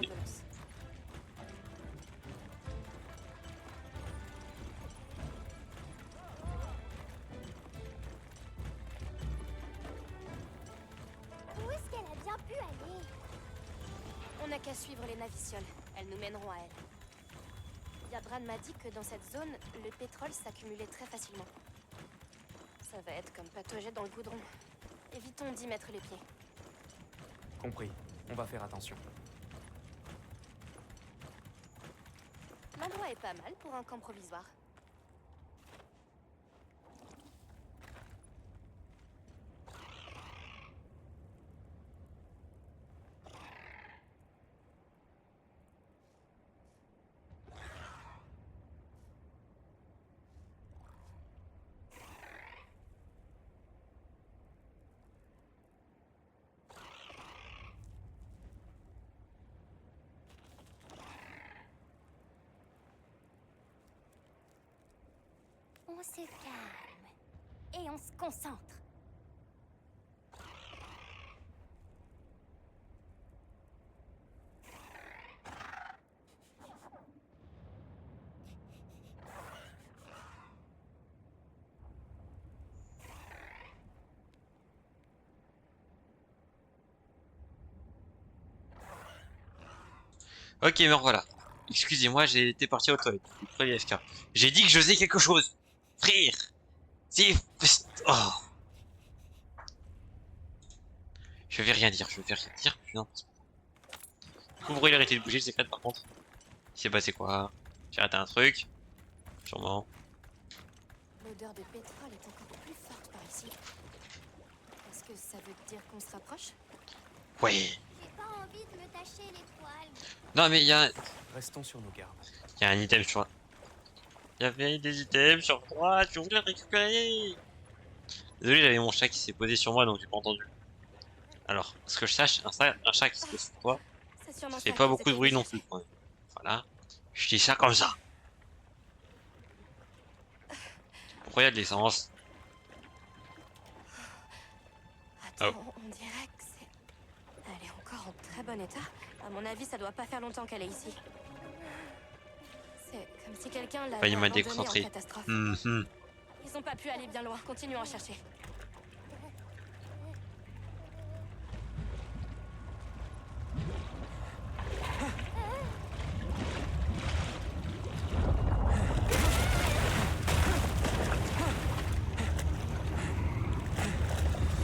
Où est-ce qu'elle a bien pu aller? On n'a qu'à suivre les navicioles. Elles nous mèneront à elle. Yadran m'a dit que dans cette zone, le pétrole s'accumulait très facilement. Ça va être comme patauger dans le goudron. Évitons d'y mettre les pieds. Compris. On va faire attention. L'endroit est pas mal pour un camp provisoire. On se calme. Et on se concentre. Ok, mais voilà. Excusez-moi, j'ai été parti aux toilettes. J'ai dit que je faisais quelque chose. Frère. C'est... Oh. Je vais rien dire, je vais rien dire. Non. Couvrez il a arrêté de bouger le secret par contre. Il s'est passé quoi? J'ai raté un truc. Sûrement. L'odeur de pétrole est encore plus forte par ici. Est-ce que ça veut dire qu'on se rapproche? Ouais. J'ai pas envie de me tacher les poils. Non mais il y a... Restons sur nos gardes. Il y a un item sur... Il y avait des items sur moi, je voulais le récupérer. Désolé, j'avais mon chat qui s'est posé sur moi donc j'ai pas entendu. Alors, ce que je sache, un chat qui se pose sur toi, ça fait pas beaucoup de bruit non plus. Ouais. Voilà. Je dis ça comme ça. Pourquoi il y a de l'essence? Attends, on dirait que c'est... Elle est encore en très bon état. À mon avis, ça doit pas faire longtemps qu'elle est ici. C'est comme si quelqu'un l'avait Il m'a abandonnée déconcentré. en catastrophe. Ils ont pas pu aller bien loin. Continuons à chercher.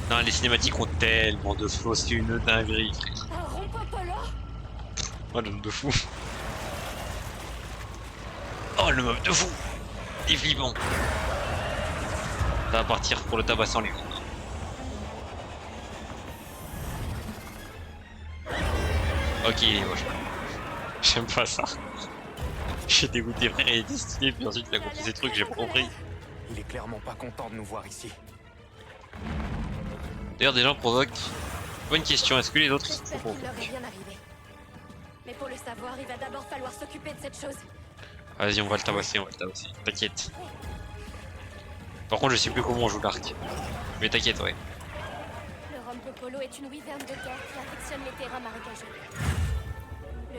Non, les cinématiques ont tellement de flow, c'est une dinguerie. Un rompopolo. Oh, le mob de fou. Oh, le mob de fou. Il est flippant. Ça va partir pour le tabassant, les gars. Ok, il est moche. J'aime pas ça. J'ai dégoûté frère et destiné, puis ensuite il a compris ces trucs, j'ai pas compris. Il est clairement pas content de nous voir ici. D'ailleurs, des gens provoquent. Bonne question, est-ce que les autres ils sont J'espère trop qu'il leur est bien arrivé. Mais pour le savoir, il va d'abord falloir s'occuper de cette chose. Vas-y, on va le tabasser, t'inquiète. Par contre, je sais plus comment on joue l'arc. Mais t'inquiète, ouais. Le Rompopolo est une wyvern de terre qui affectionne les terrains marécageux.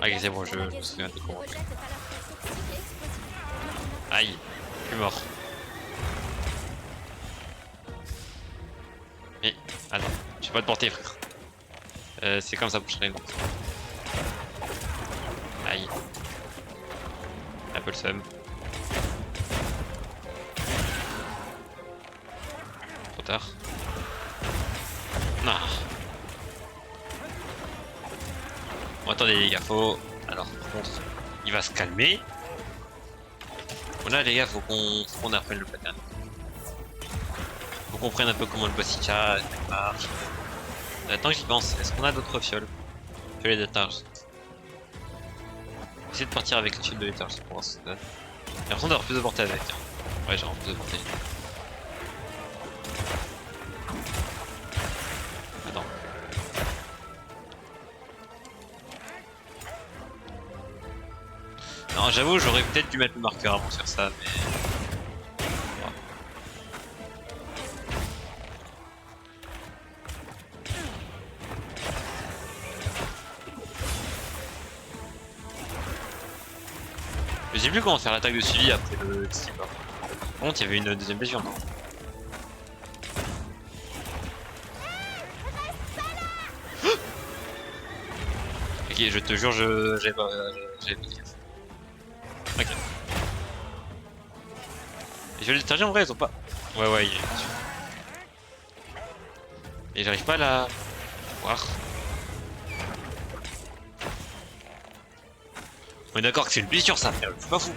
Ah, ok, c'est bon, je me souviens de comment. Aïe, je suis mort. Mais, attends, j'ai pas de portée, frère. C'est comme ça pour changer. Aïe. Un peu le seum. Trop tard. Non. Bon, attendez les gars, faut... Alors, par contre, il va se calmer. Bon là les gars, faut qu'on apprenne le pattern. Faut qu'on comprenne un peu comment le boss il marche. Tant que j'y pense, est-ce qu'on a d'autres fioles? Fioles d'étage. Essayer de partir avec les fioles de l'étage pour voir ce que ça donne. J'ai l'impression d'avoir plus de portée avec. Hein. Ouais, j'ai plus de portée. Attends. Non, j'avoue, j'aurais peut-être dû mettre le marqueur avant de faire ça, mais... Je sais plus comment faire l'attaque de suivi après le type. Par contre, il y avait une deuxième blessure, non? Ok, je te jure, j'avais pas fait gaffe. Ok. Les fioles d'énergie en vrai, elles sont pas. Ouais, il y a une blessure. Et j'arrive pas à la voir. On est d'accord que c'est une blessure ça, frère, je suis pas fou.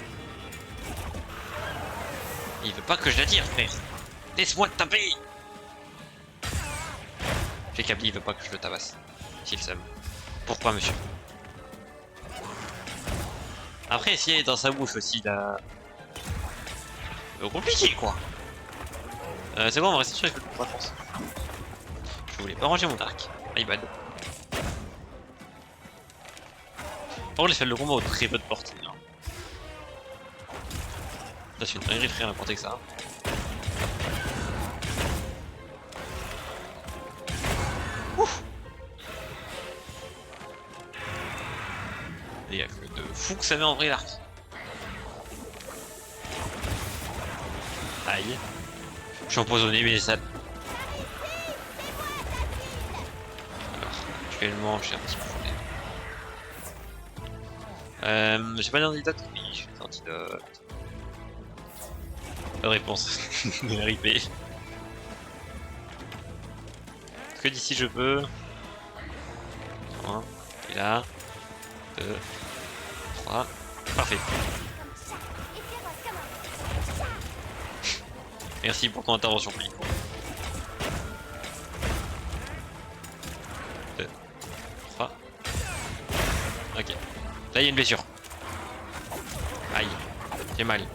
Il veut pas que je la tire, frère. Laisse-moi te taper. J'ai câblé, il veut pas que je le tabasse. S'il s'aime. Pourquoi, monsieur? Après, si elle est dans sa bouche aussi, là... C'est compliqué, quoi. C'est bon, on va rester sur les feux de croissance. Je voulais pas ranger mon arc. My bad. Par contre, les fioles de combat ont très peu de portée. Hein. Ça, c'est une dinguerie, frère, n'importe que ça. Ouf. Il y a que de fou que ça met en vrai l'arc. Aïe. Je suis empoisonné, mais ça. Alors, actuellement, j'ai un petit peu. J'ai pas d'antidote? Oui, j'ai des antidotes. Pas de réponse. RIP. Est-ce que d'ici je peux? 1, et là. 2, 3. Parfait. Merci pour ton intervention, Pico. 2, 3. Ok. Là, il y a une blessure. Aïe, j'ai mal.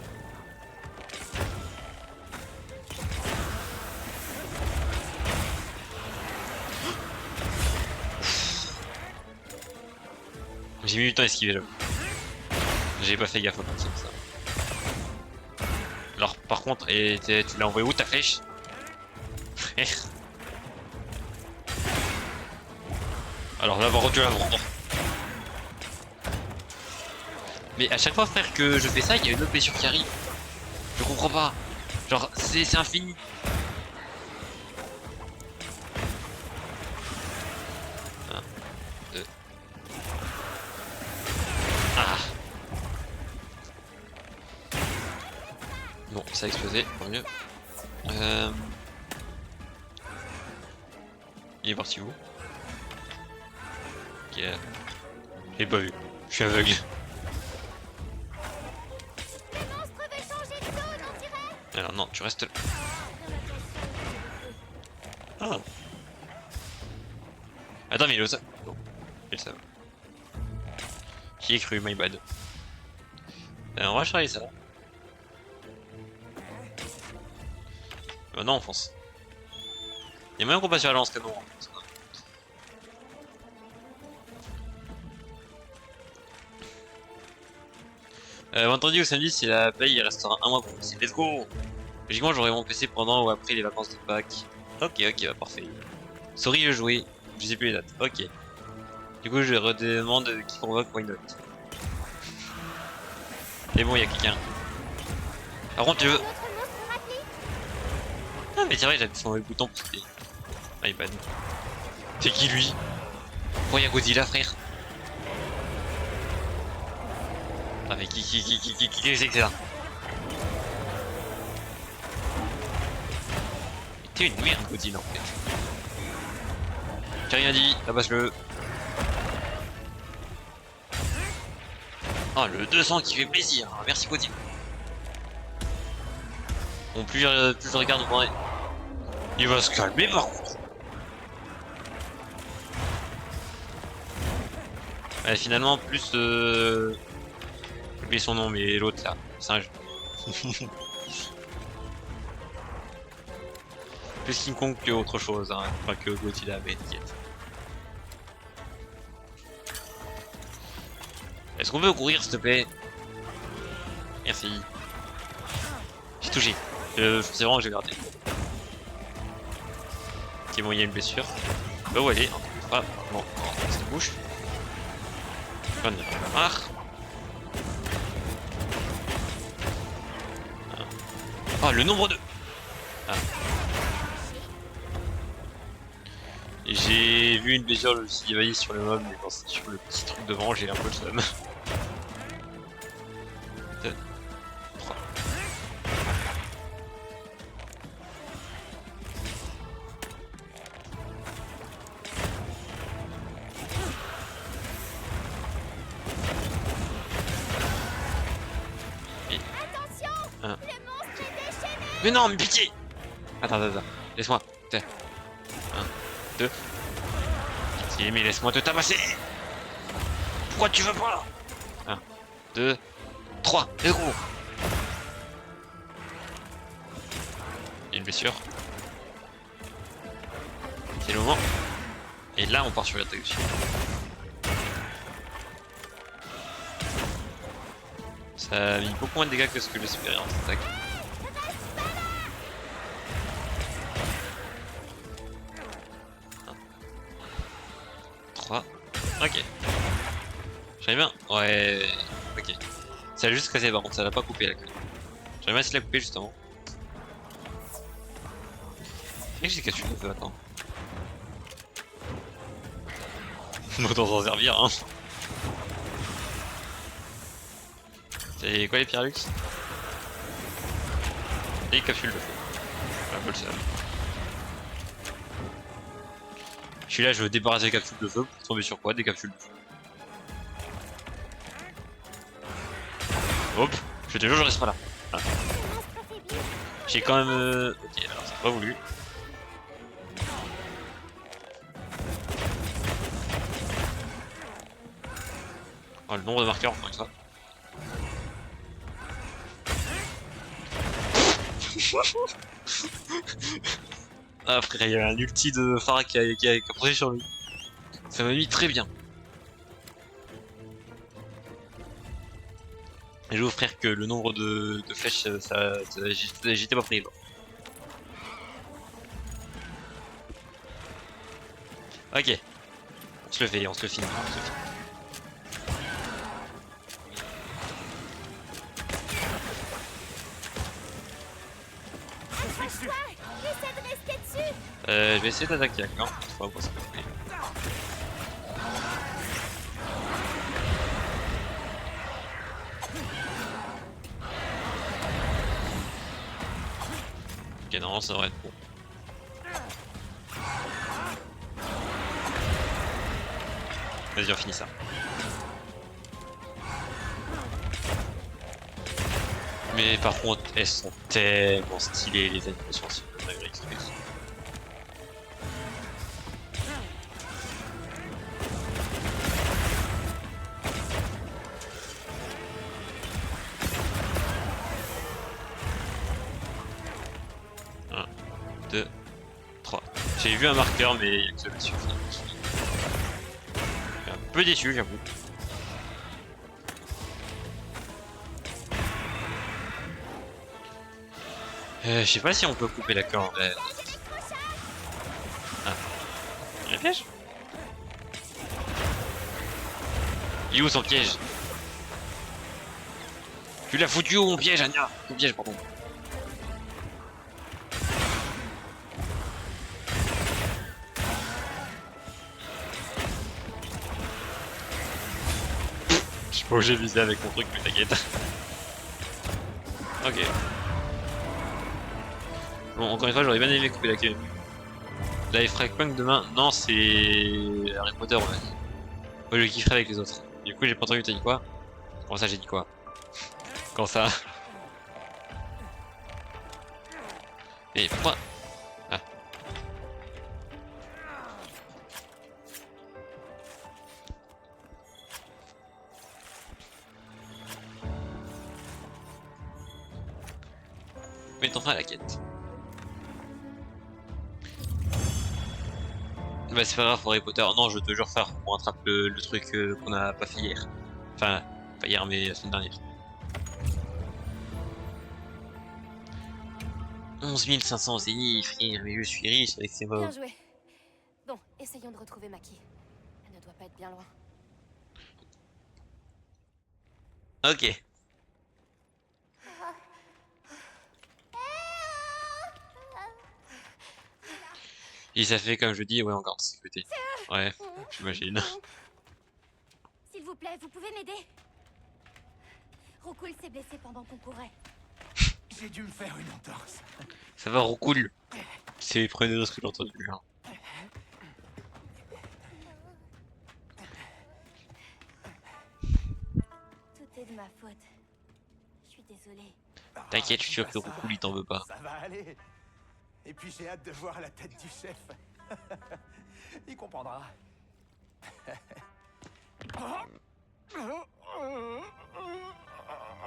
J'ai mis du temps à esquiver là. J'ai pas fait gaffe au principe ça. Alors par contre, et tu l'as envoyé où ta flèche? Frère. Alors là par contre tu la vends. Mais à chaque fois frère que je fais ça, il y a une autre blessure qui arrive. Je comprends pas. Genre c'est infini. Un, deux. Ah. Bon, ça a explosé, tant mieux. Il est parti où? Ok. J'ai pas vu. Je suis aveugle. Alors non, tu restes là. Ah. Attends, mais il est au sol. Bon, il le savent. J'y ai cru, my bad. On va charger ça. Non, on fonce. Il y a moyen qu'on passe sur la lance canon. Vendredi ou samedi, si la paye, il restera un mois pour passer. Let's go! Logiquement, j'aurai mon PC pendant ou après les vacances de Pâques. Ok, bah parfait. Sorry, je jouais. Je sais plus les dates. Ok. Du coup, je redemande qui convoque Why Not. Mais bon, il y a quelqu'un. Par contre, tu veux. Ah, mais c'est vrai, j'appuie sur le bouton pour sauter. Ah, il est pas nous. C'est qui lui? Oh, il y a Godzilla, frère. Ah, mais qui c'est que c'est ça? T'es une merde, Godzilla, en fait. J'ai rien dit, tabasse-le. Oh, le 200 qui fait plaisir. Merci, Godzilla. Bon, plus je regarde, bon, il va se calmer par contre. Ouais, finalement, plus j'ai oublié son nom, mais l'autre là, singe. Plus King Kong que autre chose, hein. Pas que Godzilla, mais t'inquiète. Est-ce qu'on peut courir, s'il te plaît? Merci. J'ai touché. C'est vraiment que j'ai gratté. Ok, bon, il y a une blessure. Bah, où elle est? Ah, bon, ça bouge. J'en ai marre. Ah, le nombre de... Ah. J'ai vu une blessure, je me suis évahi sur le mob, mais quand c'est sur le petit truc devant, j'ai un peu le seum. 2, 3. Mais non, mais pitié! Attends, laisse-moi. 1, 2. Pitié, mais laisse-moi te tabasser! Pourquoi tu veux pas? 1, 2, 3, le gros! Il y a une blessure. C'est le moment. Et là, on part sur l'attaque dessus. Ça a mis beaucoup moins de dégâts que ce que j'espérais en cette attaque. 3. Ok. J'arrive bien. Ouais. Ok. Ça a juste cassé par contre, ça l'a pas coupé la queue. J'aimerais bien essayer de la couper justement. C'est vrai que j'ai cassé le feu, attends. Autant s'en servir, hein. C'est quoi les pierres luxe? Et capsule de feu. Un peu le seul. Je suis là, je veux débarrasser les capsules de feu pour tomber sur quoi? Des capsules de feu. Hop, je te jure, je reste pas là. Ah. J'ai quand même... Ok, alors ça n'a pas voulu. Oh, le nombre de marqueurs, encore une fois. Ah frère, il y a un ulti de Pharah qui a posé sur lui. Ça m'a mis très bien. Et j'avoue frère que le nombre de flèches, j'étais pas pris. Ok. On se le fait, on se le finit. Je vais essayer d'attaquer avec un. On va voir ce que ça fait. Ok, normalement ça devrait être bon. Vas-y, on finit ça. Mais par contre, elles sont tellement stylées les animations sur le Maverick Express. J'ai vu un marqueur, mais il y a que ça suffit. Je suis un peu déçu, j'avoue. Je sais pas si on peut couper la queue en vrai. Ah. Il y a un piège? Il est où son piège? Tu l'as foutu où mon piège, Anya? Mon piège, pardon. Je sais pas où j'ai visé avec mon truc, mais t'inquiète. Ok. Bon, encore une fois, j'aurais bien aimé couper la queue. Là, Fragpunk demain, non, c'est Harry Potter, on va dire. Moi, je kifferais avec les autres. Du coup, j'ai pas entendu, t'as dit quoi? Comment ça, j'ai dit quoi? Quand ça? Et pourquoi? Ah. Mets enfin à la quête. Bah c'est pas grave pour Harry Potter, non je veux toujours faire pour rattraper le truc qu'on a pas fait hier. Enfin, pas hier mais la semaine dernière. 11 500 zénith, frère, mais je suis riche avec ces mots. Bien joué. Bon, essayons de retrouver Maki. Elle ne doit pas être bien loin. Ok. Et ça fait comme je dis, ouais, en garde sécurité. Ouais, j'imagine. S'il vous plaît, vous pouvez m'aider? Roukoul s'est blessé pendant qu'on courait. J'ai dû me faire une entorse. Ça va, Roukoul. C'est les premiers ce que j'ai entendu. Hein. Tout est de ma faute. Je suis désolée. T'inquiète, je suis sûr que Roukoul il t'en veut pas. Ça va aller. Et puis j'ai hâte de voir la tête du chef. Il comprendra.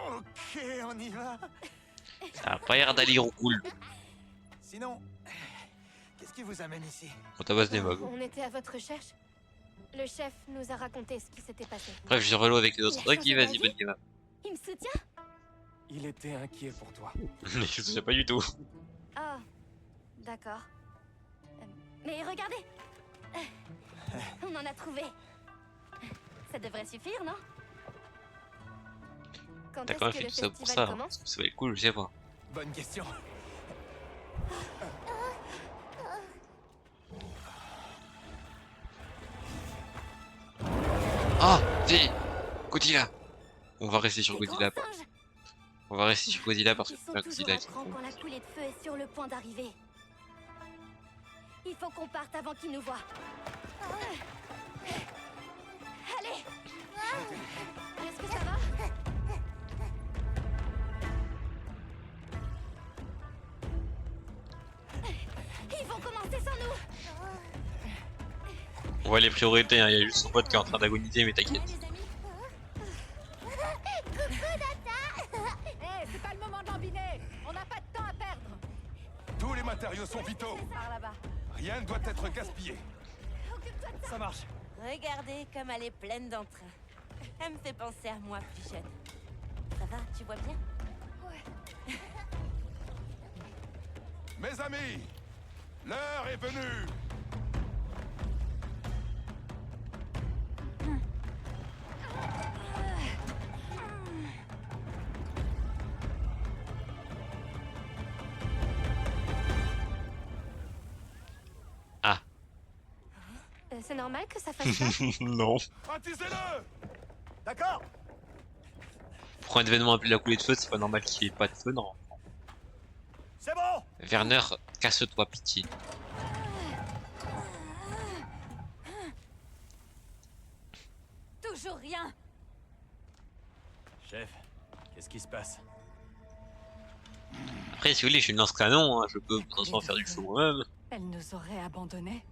Ok, on y va. Ça a pas l'air d'aller Roukoul. Sinon, qu'est-ce qui vous amène ici? On tabasse des mobs. On était à votre recherche. Le chef nous a raconté ce qui s'était passé. Bref, je suis relou avec les autres. La Ok, chose vas-y, de bonne game. Il me soutient? Il était inquiet pour toi. Mais je sais pas du tout. Ah, d'accord. Mais regardez! On en a trouvé. Ça devrait suffire, non? Quand T'as est-ce quand même que fait le tout ça pour festival ça. Hein. commence? Ça va être cool, je sais pas. Bonne question. Ah, t'es Godzilla. On va rester sur Les Godzilla. grands singes! On va rester sur Godzilla parce que Ils c'est sont pas toujours Godzilla en qui cran quand la coulée de feu est sur le point d'arriver. Il faut qu'on parte avant qu'ils nous voient. Allez! Est-ce que ça va? Ils vont commencer sans nous! On voit les priorités, hein. Il y a juste son pote qui est en train d'agoniser, mais t'inquiète. Hé, c'est pas le moment de l'embiner. On n'a pas de temps à perdre. Tous les matériaux sont vitaux. Par là-bas. Rien ne doit être gaspillé. Ça marche. Regardez comme elle est pleine d'entrain. Elle me fait penser à moi plus jeune. Ça va, tu vois bien? Mes amis, l'heure est venue. Ah. C'est normal que ça fasse ça? Non. Attisez-le. D'accord. Pour un événement appelé la coulée de feu, c'est pas normal qu'il y ait pas de feu, non. C'est bon. Werner, casse-toi, pitié. Toujours rien. Chef, qu'est-ce qui se passe? Après, si vous voulez, je suis une lance-canon, hein. Je peux potentiellement faire du feu moi-même. Elle nous aurait abandonnés.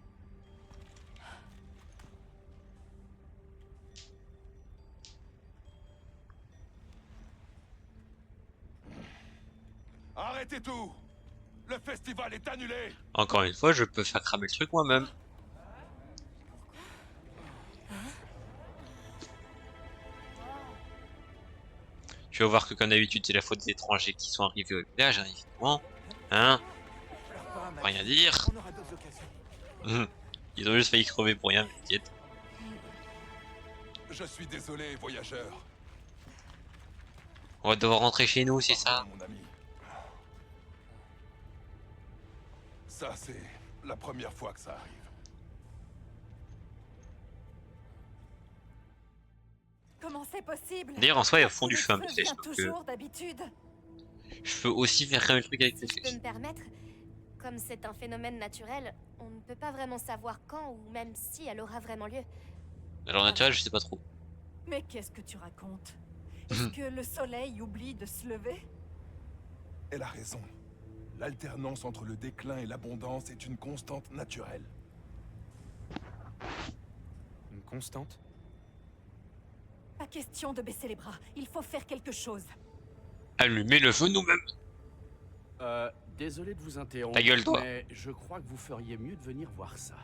Arrêtez tout. Le festival est annulé. Encore une fois, je peux faire cramer le truc moi-même. Tu vas voir que comme d'habitude, c'est la faute des étrangers qui sont arrivés au village, hein, évidemment. Hein? Rien dire. Ils ont juste failli crever pour rien, t'inquiète. Je suis désolé, voyageur. On va devoir rentrer chez nous, c'est ça? Mon ami. Ça, c'est la première fois que ça arrive. Comment c'est possible? D'ailleurs, en soi, il y a au fond du feu, mais c'est toujours d'habitude. Je peux aussi faire cramer le truc avec les Si je peux me permettre, comme c'est un phénomène naturel, on ne peut pas vraiment savoir quand ou même si elle aura vraiment lieu. Alors naturel, je sais pas trop. Mais qu'est-ce que tu racontes? Est-ce que le soleil oublie de se lever? Elle a raison. L'alternance entre le déclin et l'abondance est une constante naturelle. Une constante? Pas question de baisser les bras. Il faut faire quelque chose. Allumer le feu nous-mêmes. Désolé de vous interrompre, Ta gueule, toi. mais je crois que vous feriez mieux de venir voir ça.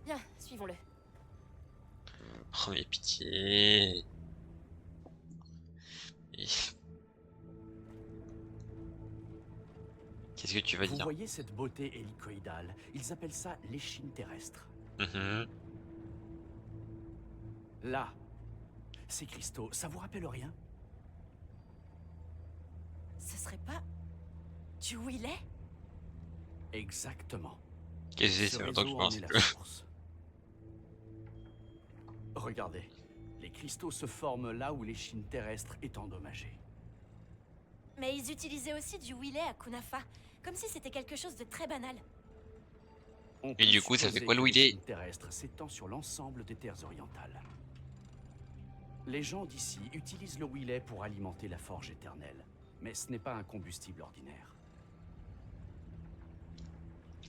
Bien, suivons-le. Oh mais pitié. Qu'est-ce que tu vas Vous dire? voyez cette beauté hélicoïdale? Ils appellent ça l'échine terrestre. Là, ces cristaux, ça vous rappelle rien? Ce serait pas du Willet? Exactement. Qu'est-ce que c'est? Ce C'est longtemps que je réseau pense. en est la source. Regardez, les cristaux se forment là où l'échine terrestre est endommagée. Mais ils utilisaient aussi du Willet à Kunafa, comme si c'était quelque chose de très banal. Et du coup, ça fait quoi le Willet? L'échine terrestre s'étend sur l'ensemble des terres orientales. Les gens d'ici utilisent le Willet pour alimenter la forge éternelle, mais ce n'est pas un combustible ordinaire.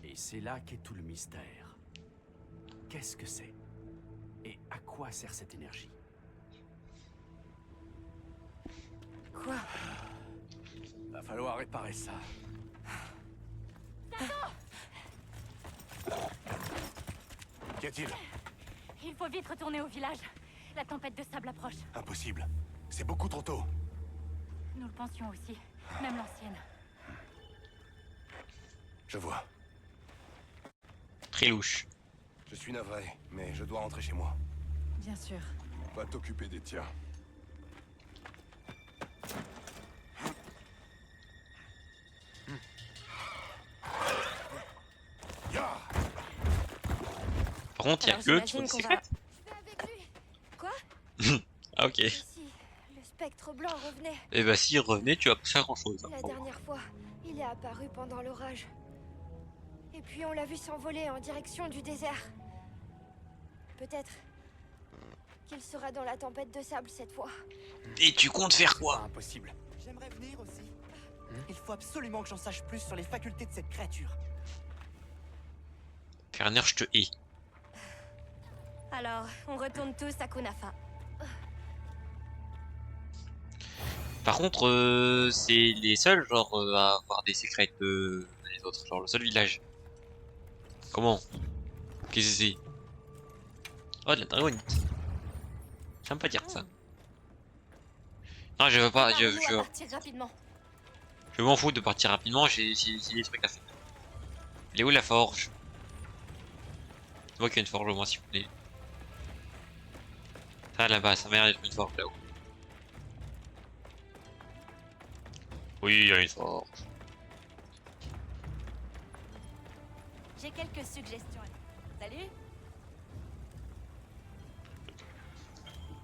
Et c'est là qu'est tout le mystère. Qu'est-ce que c'est? Et à quoi sert cette énergie? Quoi? Va falloir réparer ça. Qu'y a-t-il? Il faut vite retourner au village. La tempête de sable approche. Impossible. C'est beaucoup trop tôt. Nous le pensions aussi. Même l'ancienne. Je vois. Très louche. Je suis navré, mais je dois rentrer chez moi. Bien sûr. Va t'occuper des tiens. Par contre, il y a Alors, que j'imagine qui sont qu'on va- discrètes. Je vais avec lui. Quoi? Ah ok. Si le spectre blanc revenait. Et bah s'il revenait, tu vas pas faire grand chose. La dernière fois, il est apparu pendant l'orage. Et puis on l'a vu s'envoler en direction du désert. Peut-être qu'il sera dans la tempête de sable cette fois. Et tu comptes faire quoi? Impossible. J'aimerais venir aussi. Il faut absolument que j'en sache plus sur les facultés de cette créature. Werner, je te hais. Alors, on retourne tous à Kunafa. Par contre, c'est les seuls genre à avoir des secrets de les autres, genre le seul village. Comment? Qu'est-ce que c'est? Oh de la dragonite. J'aime pas dire ça. Non, je veux pas, Préparons-nous à partir rapidement. je m'en fous de partir rapidement, j'ai des trucs à faire. Elle est où la forge? Je vois qu'il y a une forge au moins s'il vous plaît. Ça là-bas, ça m'a l'air d'être une forge là-haut. Oui, il y a une forge. J'ai quelques suggestions. Salut.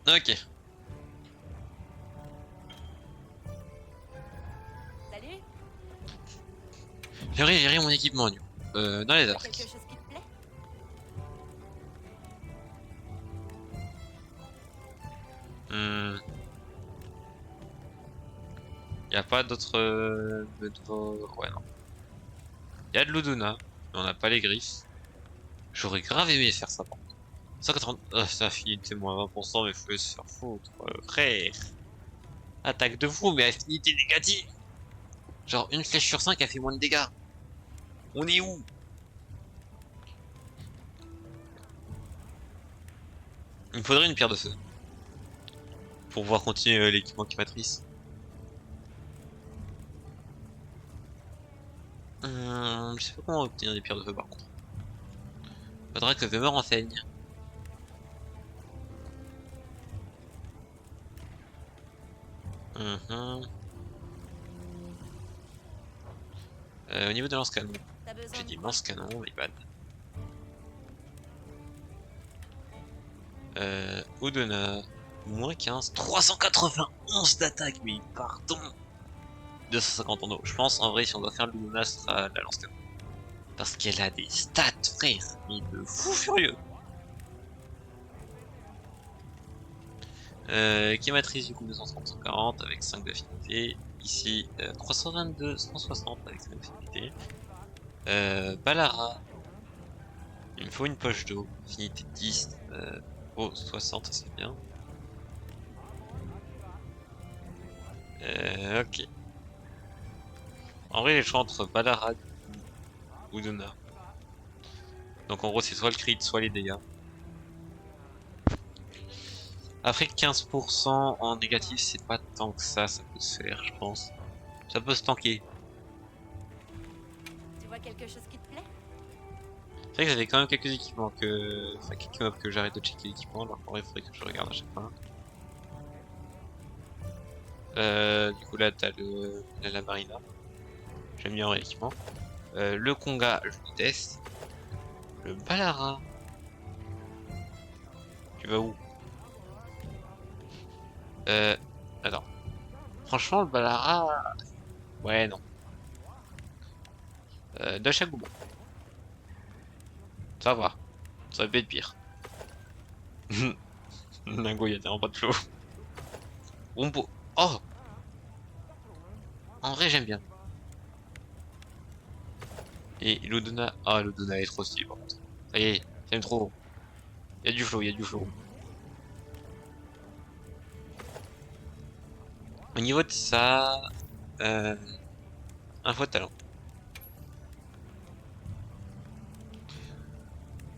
Ok. Salut. J'aimerais gérer mon équipement du coup. Dans les arcs. Quelque chose qui te plaît? Y a pas d'autres ouais non. Y a de l'Uduna, mais on n'a pas les griffes. J'aurais grave aimé faire ça par contre. 180. Ça affinité moins 20%, mais faut se faire foutre, frère. Attaque de fou, mais affinité négative. Genre une flèche sur 5 a fait moins de dégâts. On est où? Il me faudrait une pierre de feu. Pour pouvoir continuer l'équipement qui matrice. Je sais pas comment obtenir des pierres de feu par contre. Faudrait que je me renseigne. Au niveau de lance-canon. J'ai dit lance-canon, mais bad. Odona, moins 15, 391 d'attaque, mais pardon. 250 en eau. Je pense en vrai si on doit faire l'Odona, ce sera la lance-canon. Parce qu'elle a des stats, frère, mais de fou furieux. Qui est matrice du coup 230, 140 avec 5 d'affinité. Ici 322, 160 avec 5 d'affinité. Balara. Il me faut une poche d'eau. Affinité 10. Oh 60, ça c'est bien. Ok. En vrai, les choix entre Balara ou Donna. Donc en gros, c'est soit le crit, soit les dégâts. Après 15% en négatif, c'est pas tant que ça peut se faire, je pense. Ça peut se tanker. Tu vois quelque chose qui te plaît? C'est vrai que j'avais quand même quelques équipements que... Enfin, quelques mobs que j'arrête de checker l'équipement, alors en vrai, il faudrait que je regarde à chaque fois. Du coup là, t'as la Marina. J'aime bien l'équipement. Le Konga, je déteste. Le Balara. Tu vas où? Attends. Franchement, le Balara... Ouais, non. Dashaguma. Ça va. Ça peut être pire. Lingo, il y a tellement pas de flow. Wombo. Oh! En vrai, j'aime bien. Et l'Odona. Ah, l'Odona est trop stylé par contre. Ça y est, j'aime trop. Il y a du flow, il y a du flow. Au niveau de ça, un faux talent.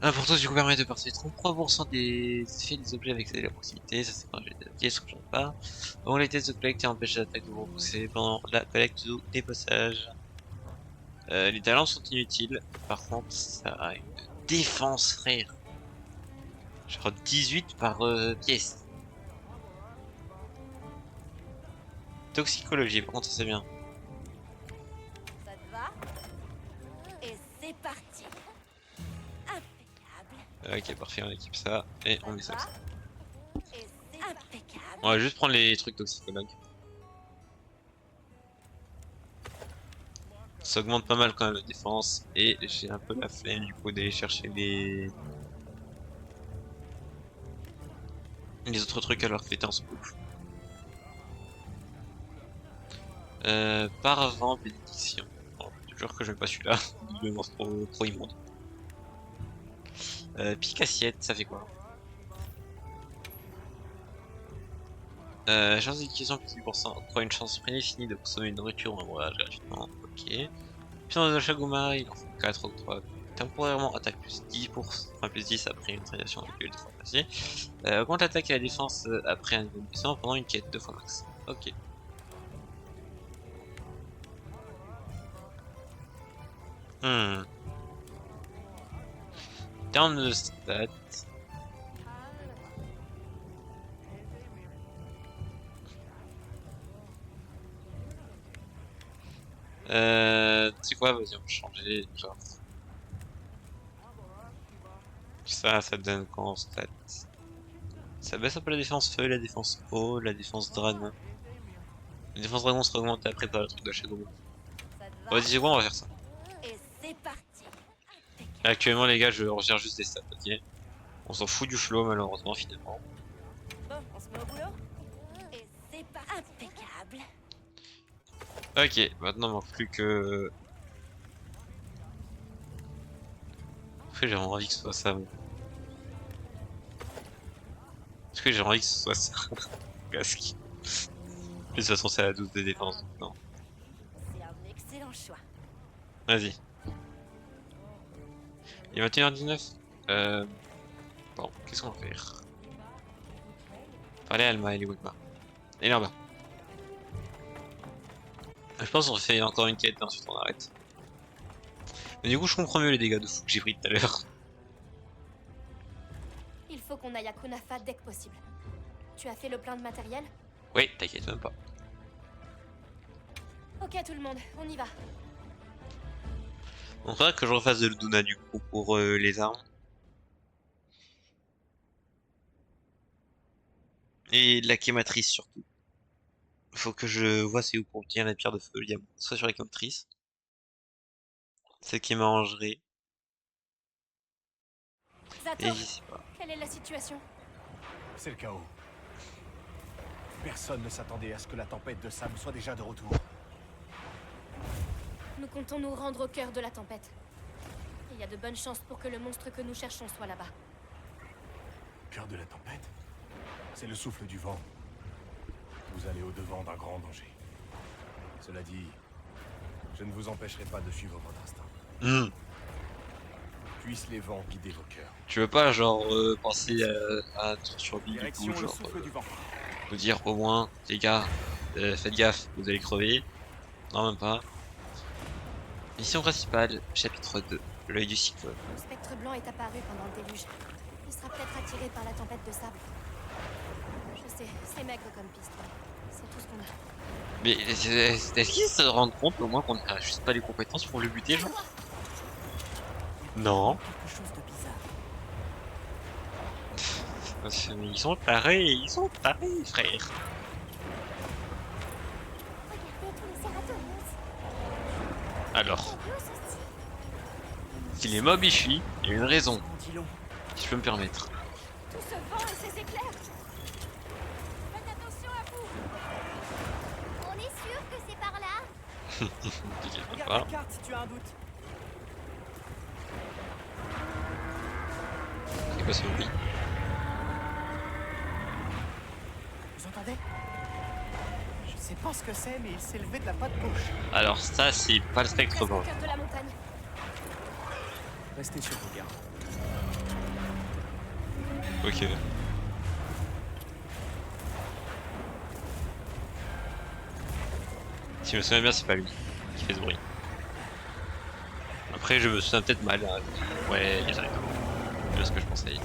L'importance du coup permet de passer 33% des effets des objets avec la proximité, ça c'est quand j'ai des ce que j'aime pas. Bon, les tests de collecte empêchent l'attaque de vous repousser pendant la collecte ou dépassage. Les talents sont inutiles, par contre ça a une défense frère. Genre 18 par pièce. Toxicologie, par contre c'est bien. Ça te va? Et c'est parti. Impeccable. Ok, parfait, on équipe ça et on met ça. Et c'est impeccable. On va juste prendre les trucs toxicologues. Ça augmente pas mal quand même la défense et j'ai un peu la flemme du coup d'aller chercher les autres trucs alors que les temps sont ouf. Paravent bénédiction. Bon, je te jure que j'aime pas celui-là. Il me lance trop immonde. Pique assiette, ça fait quoi? Chance d'utilisation plus 10%. Octroie une chance prédéfinie de consommer une nourriture ou un voyage gratuitement. Ok. Puissance de Shaguma, il en faut 4 octroie. Temporairement attaque plus 10%, enfin plus 10 après une radiation avec le 2 fois passé. Augmente l'attaque et la défense après un niveau de puissance pendant une quête 2 fois max. Ok. En termes de stats. Tu sais quoi, vas-y on va changer, genre. Ça donne quoi en stats? Ça baisse un peu la défense feu, la défense eau, la défense dragon. La défense dragon sera augmentée après par le truc de Shadow. Vas-y c'est bon, on va faire ça. Et c'est parti. Actuellement les gars, je regère juste des stats, ok? On s'en fout du flow malheureusement finalement. Bon, on se met au boulot. Et c'est parti. Impeccable. Ok, maintenant il manque plus que... Après j'ai vraiment envie que ce soit ça. Est-ce que j'ai envie que ce soit ça? Casque. De toute façon c'est à 12 de défense donc non. C'est un choix. Vas-y. Il est 21h19. Bon, qu'est-ce qu'on va faire? Allez, Alma, elle est où, Alma? Elle est là-bas. Je pense qu'on fait encore une quête et ensuite on arrête. Mais du coup, je comprends mieux les dégâts de fou que j'ai pris tout à l'heure. Il faut qu'on aille à Kunafa dès que possible. Tu as fait le plein de matériel? Oui, t'inquiète même pas. Ok tout le monde, on y va. On faudra que je refasse de l'Uduna du coup pour les armes. Et la quématrice surtout. Faut que je vois c'est où pour obtenir la pierre de feu. Il y a soit sur la quématrice. Celle qui m'arrangerait. Zato, Et je sais pas. quelle est la situation? C'est le chaos. Personne ne s'attendait à ce que la tempête de sable soit déjà de retour. Nous comptons nous rendre au cœur de la tempête. Il y a de bonnes chances pour que le monstre que nous cherchons soit là-bas. Cœur de la tempête? C'est le souffle du vent. Vous allez au-devant d'un grand danger. Cela dit, je ne vous empêcherai pas de suivre votre instinct. Puissent les vents guider vos cœurs. Tu veux pas genre penser à toute survie du coup, genre vous dire au moins les gars faites gaffe, vous allez crever. Non même pas. Mission principale, chapitre 2, l'œil du cyclone. Le spectre blanc est apparu pendant le déluge. Il sera peut-être attiré par la tempête de sable. Je sais, c'est maigre comme piste. C'est tout ce qu'on a. Mais est-ce qu'ils se rendent compte au moins qu'on a juste pas les compétences pour le buter genre? Non. Quelque chose de bizarre. Ils sont tarés, frère. Regardez tous les cératonos. Alors, Nous aussi. si les mobs y fuient, il y a une raison, On dit long. si je peux me permettre. Tout ce vent et ces éclairs. Faites attention à vous. On est sûr que c'est par là? T'inquiète Regarde pas. la carte si tu as un doute. C'est quoi ce bruit? Vous entendez? Je sais pas ce que c'est, mais il s'est levé de la patte gauche. Alors ça c'est pas le spectre Presque au blanc. cœur de la montagne. Restez sur vos gardes. Ok. Si je me souviens bien c'est pas lui qui fait ce bruit. Après je me souviens peut-être mal. Hein. Ouais, il y a rien. C'est ce que je pensais. Et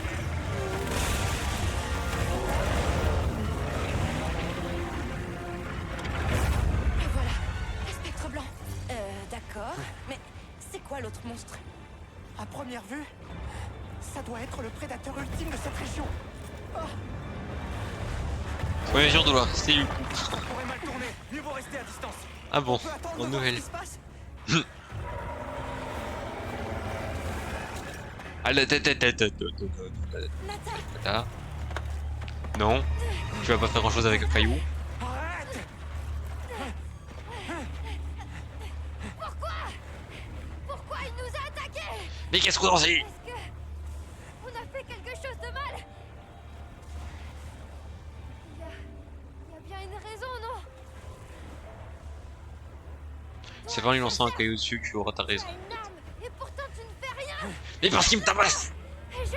voilà, le spectre blanc. D'accord. Mais c'est quoi l'autre monstre? À première vue, ça doit être le prédateur ultime de cette région. Premier jour de loi, c'est lui. Ça pourrait mal tourner. Mieux vaut rester à distance. Ah bon, On peut attendre de bonne voir nouvelle. ce qui se passe. Ah la tête. Là. Non. Tu vas pas faire grand chose avec un caillou. Arrête! Pourquoi il nous a attaqués? Mais qu'est-ce qu'on en sait? Est-ce que on a fait quelque chose de mal? Il y a bien une raison, non? C'est pas en lui lançant un caillou dessus que tu auras ta raison. Tu as une arme et pourtant tu ne fais rien. Mais parce qu'il me tabasse! Et je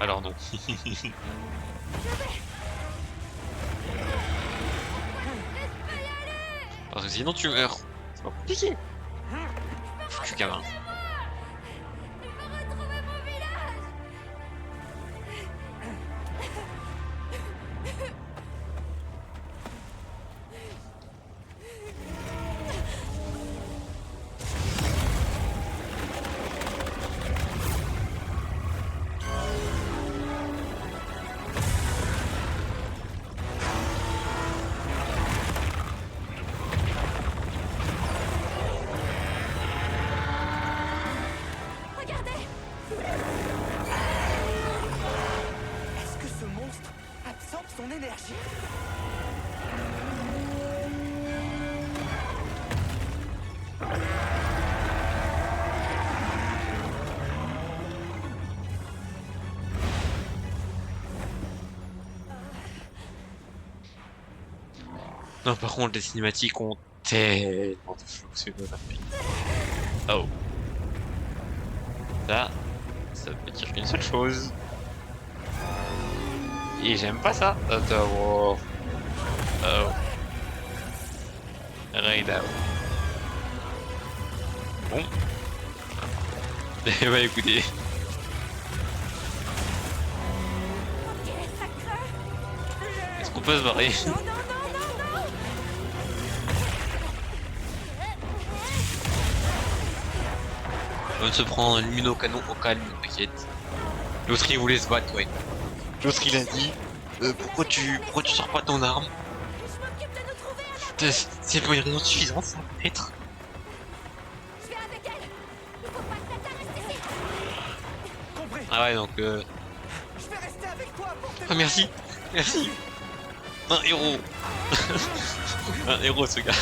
Alors non. vais. Parce que sinon tu meurs. C'est pas compliqué. Je suis gamin. Je veux retrouver mon village. Regardez. Est-ce que ce monstre absorbe son énergie? Non, par contre, les cinématiques ont tellement de flou, c'est une merveille. Oh. Ça veut dire qu'une seule chose. Et j'aime pas ça. Attends, wow. Oh. Right now. Bon. Eh bah écoutez. Est-ce qu'on peut se barrer? On va se prendre une mine au canon au calme, t'inquiète. L'autre il voulait se battre, ouais. L'autre il a dit pourquoi tu sors pas ton arme? C'est pas une raison suffisante, ça peut-être. Je vais avec elle. Il faut pas que Tata reste ici. Compris. Ah ouais donc Je vais rester avec toi pour te... Ah merci. Merci. Un héros. Un héros ce gars.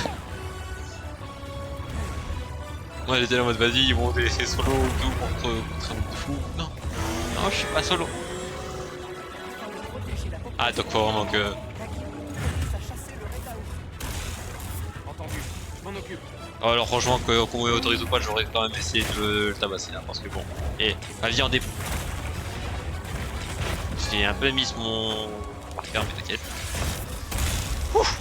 Moi j'étais là en mode vas-y ils vont te laisser solo ou tout contre un de fou. Non. Non je suis pas solo. Ah donc faut vraiment que... Entendu, je m'en occupe. Oh, alors franchement qu'on m'autorise ou pas j'aurais quand même essayé de le tabasser là parce que bon. Et ma vie en dépend. J'ai un peu mis mon marqueur mais t'inquiète. Ouf.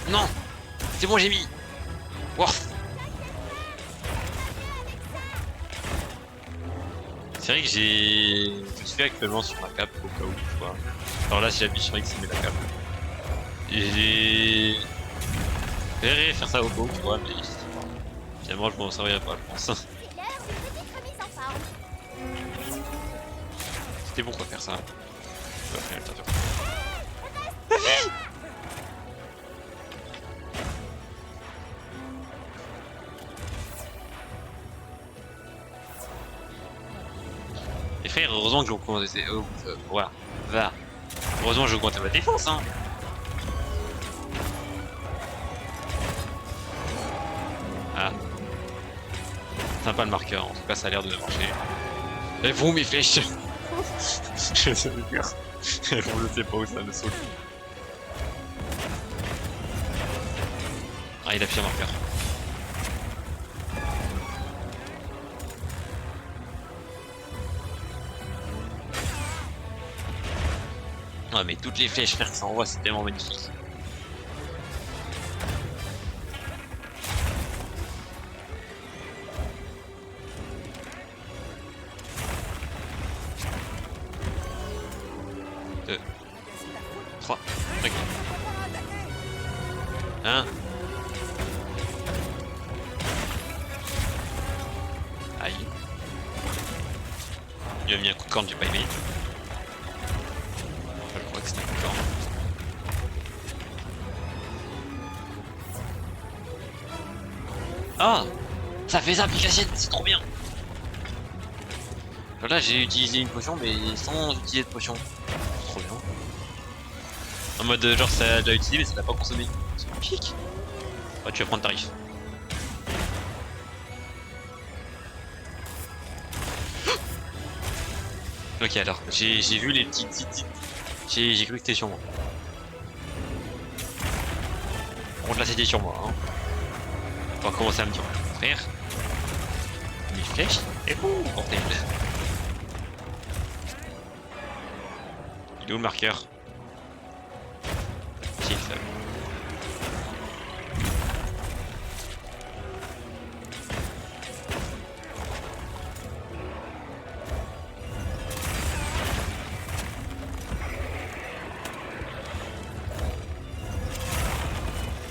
Non. C'est bon j'ai mis. Wow. C'est vrai que je suis actuellement sur ma cape au cas où tu vois. Alors là si j'appuie sur X il met la cape. Et j'aimerais faire ça au cas où tu vois mais finalement je m'en servirai pas je pense. C'est l'heure d'une petite remise en forme. C'était bon quoi faire ça. Et frère, heureusement que j'ai augmenté. Voilà, va. Heureusement que j'ai augmenté ma défense, hein. Ah. Sympa le marqueur, en tout cas ça a l'air de marcher. Et vous mes flèches. Je sais pas. Je sais pas où ça me saute. Ah il a pris un marqueur. Ah mais toutes les flèches frère que ça envoie c'est tellement magnifique. Deux. 3. Ok. 1. Aïe. Il a mis un coup de corne, j'ai pas aimé. Je crois que c'était un coup de corne. Ah, ça fait ça, Pikachu, c'est trop bien. Là j'ai utilisé une potion mais sans utiliser de potion. C'est trop bien. En mode genre ça l'a utilisé mais ça l'a pas consommé. C'est magnifique. Oh tu vas prendre tarif. Ok alors, j'ai vu les petites... J'ai cru que c'était sur moi. Par contre là c'était sur moi hein. On va commencer à me dire frère. Mes flèches et ouh bordel. Il est où le marqueur? Si, ça.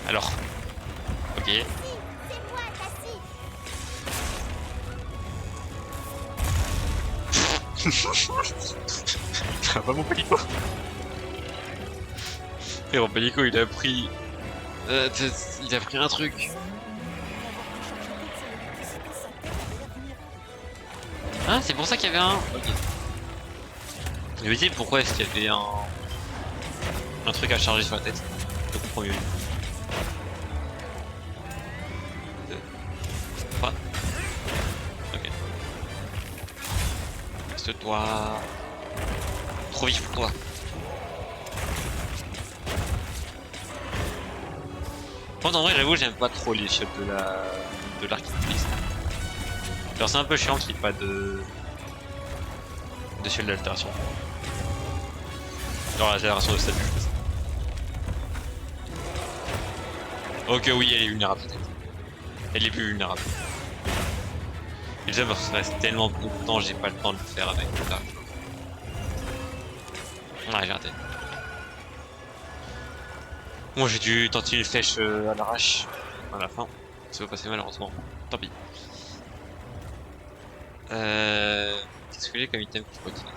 Alors. Ok. C'est moi, Cassie. Ça va pas mon Pelico. Et mon Pelico il a pris... il a pris un truc. Ah c'est pour ça qu'il y avait un... Ok. Je me dis pourquoi est-ce qu'il y avait un truc à charger sur la tête. Je comprends mieux. 2, 3. Ok. Reste-toi. Trop vif pour toi. Moi, en vrai, j'avoue, j'aime pas trop les shots de l'architecte. Genre, c'est un peu chiant qu'il n'y ait pas de shield d'altération. Genre, l'altération de statut. Ok, oui, elle est vulnérable. Elle est plus vulnérable. Et déjà, parce que ça reste tellement peu de temps, j'ai pas le temps de le faire avec ça. Ouais, j'ai raté. Bon, j'ai dû tenter une flèche à l'arrache à la fin. Ça va passer malheureusement. Tant pis. Qu'est-ce que j'ai comme item que je peux utiliser?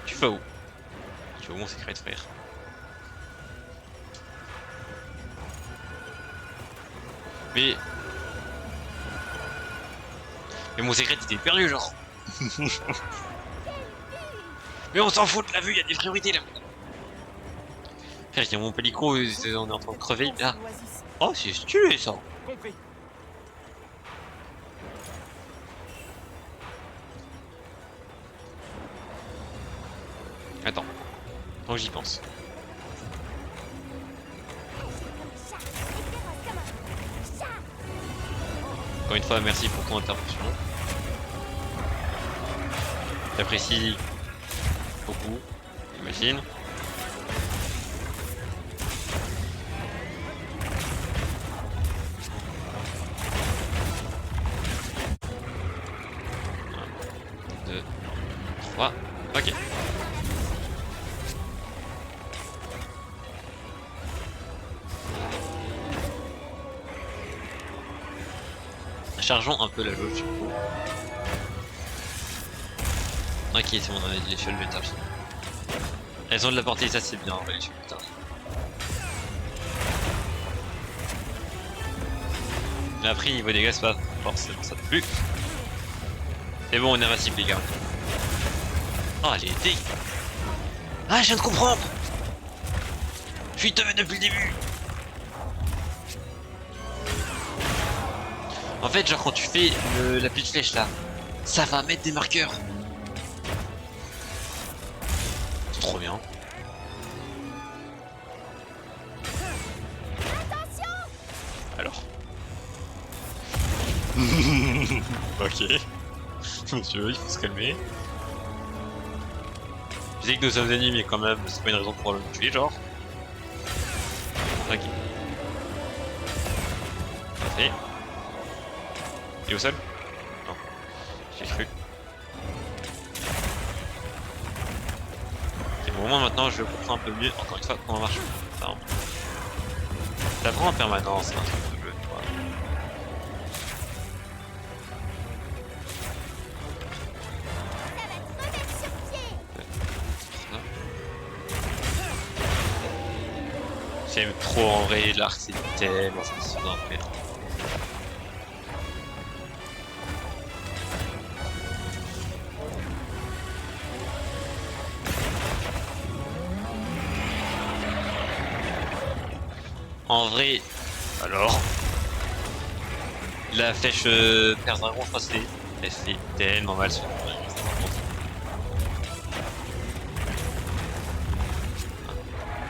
Tu vas où? Tu vas où mon secret, frère? Mais mon secret était perdu, genre. Mais on s'en fout de la vue, il y a des priorités là. Frère, il y a mon pélico, on est en train de crever là. Oh, c'est stylé ça. Compris. Attends, tant que j'y pense. Encore une fois, merci pour ton intervention. J'apprécie beaucoup, j'imagine. Un, deux, trois, ok. Chargeons un peu la jauge du coup. Ok, c'est bon, on a les échelles métal. Elles ont de la portée, ça c'est bien, les échelles métal. Mais après, niveau dégâts, c'est pas forcément ça non plus. C'est bon, on est invincible, les gars. Oh, elle est dé. Ah, je viens de comprendre. Je suis teubé depuis le début. En fait, genre quand tu fais la petite flèche là, ça va mettre des marqueurs. C'est trop bien. Alors. Ok. Monsieur, il faut se calmer. Je sais que nous sommes ennemis, mais quand même, c'est pas une raison pour le tuer, genre. Ok. Parfait. Il est au sol? Non. J'ai cru. C'est bon, moment maintenant je comprends un peu mieux, encore une fois, comment marche. Ça prend en permanence, hein, ce jeu, tu vois. J'aime trop en vrai, l'arc c'est tellement satisfaisant en fait. En vrai, alors, la flèche Père Dragon, je crois que elle fait tellement mal sur le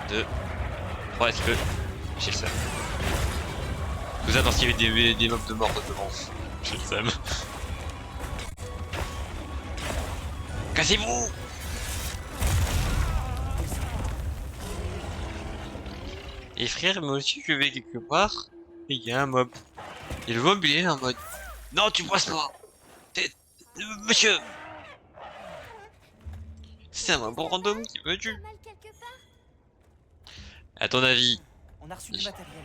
1, 2, 3, est-ce que j'ai le seum. Tout ça parce qu'il y avait des mobs de mort devant. J'ai le seum. Cassez-vous! Et frère, moi aussi je vais quelque part, et il y a un mob. Et le mob il est en mode non, tu passes pas! Monsieur! C'est un mob random qui me tue! À ton avis? On a reçu du matériel.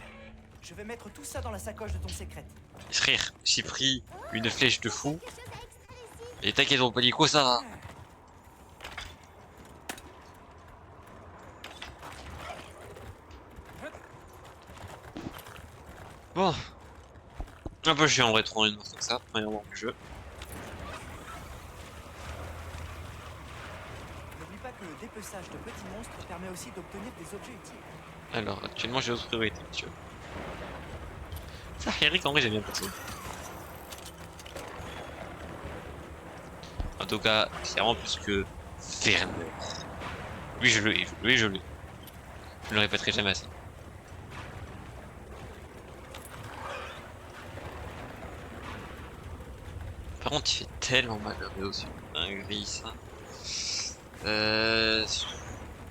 Je vais mettre tout ça dans la sacoche de ton secret. Frère, j'ai pris une flèche de fou. Et t'inquiète, mon palico, ça va. Bon. Un peu chiant en vrai, trop une mort comme ça, premièrement du jeu. N'oublie pas que le dépeçage de petits monstres permet aussi d'obtenir des objets utiles. Alors, actuellement j'ai d'autres priorités, monsieur. Ça, Eric, en vrai, j'aime bien perso. En tout cas, clairement plus que Werner. Oui, je l'ai, oui, je l'ai. Je le répéterai jamais assez. Par contre, il fait tellement mal aussi. Un gris, ça.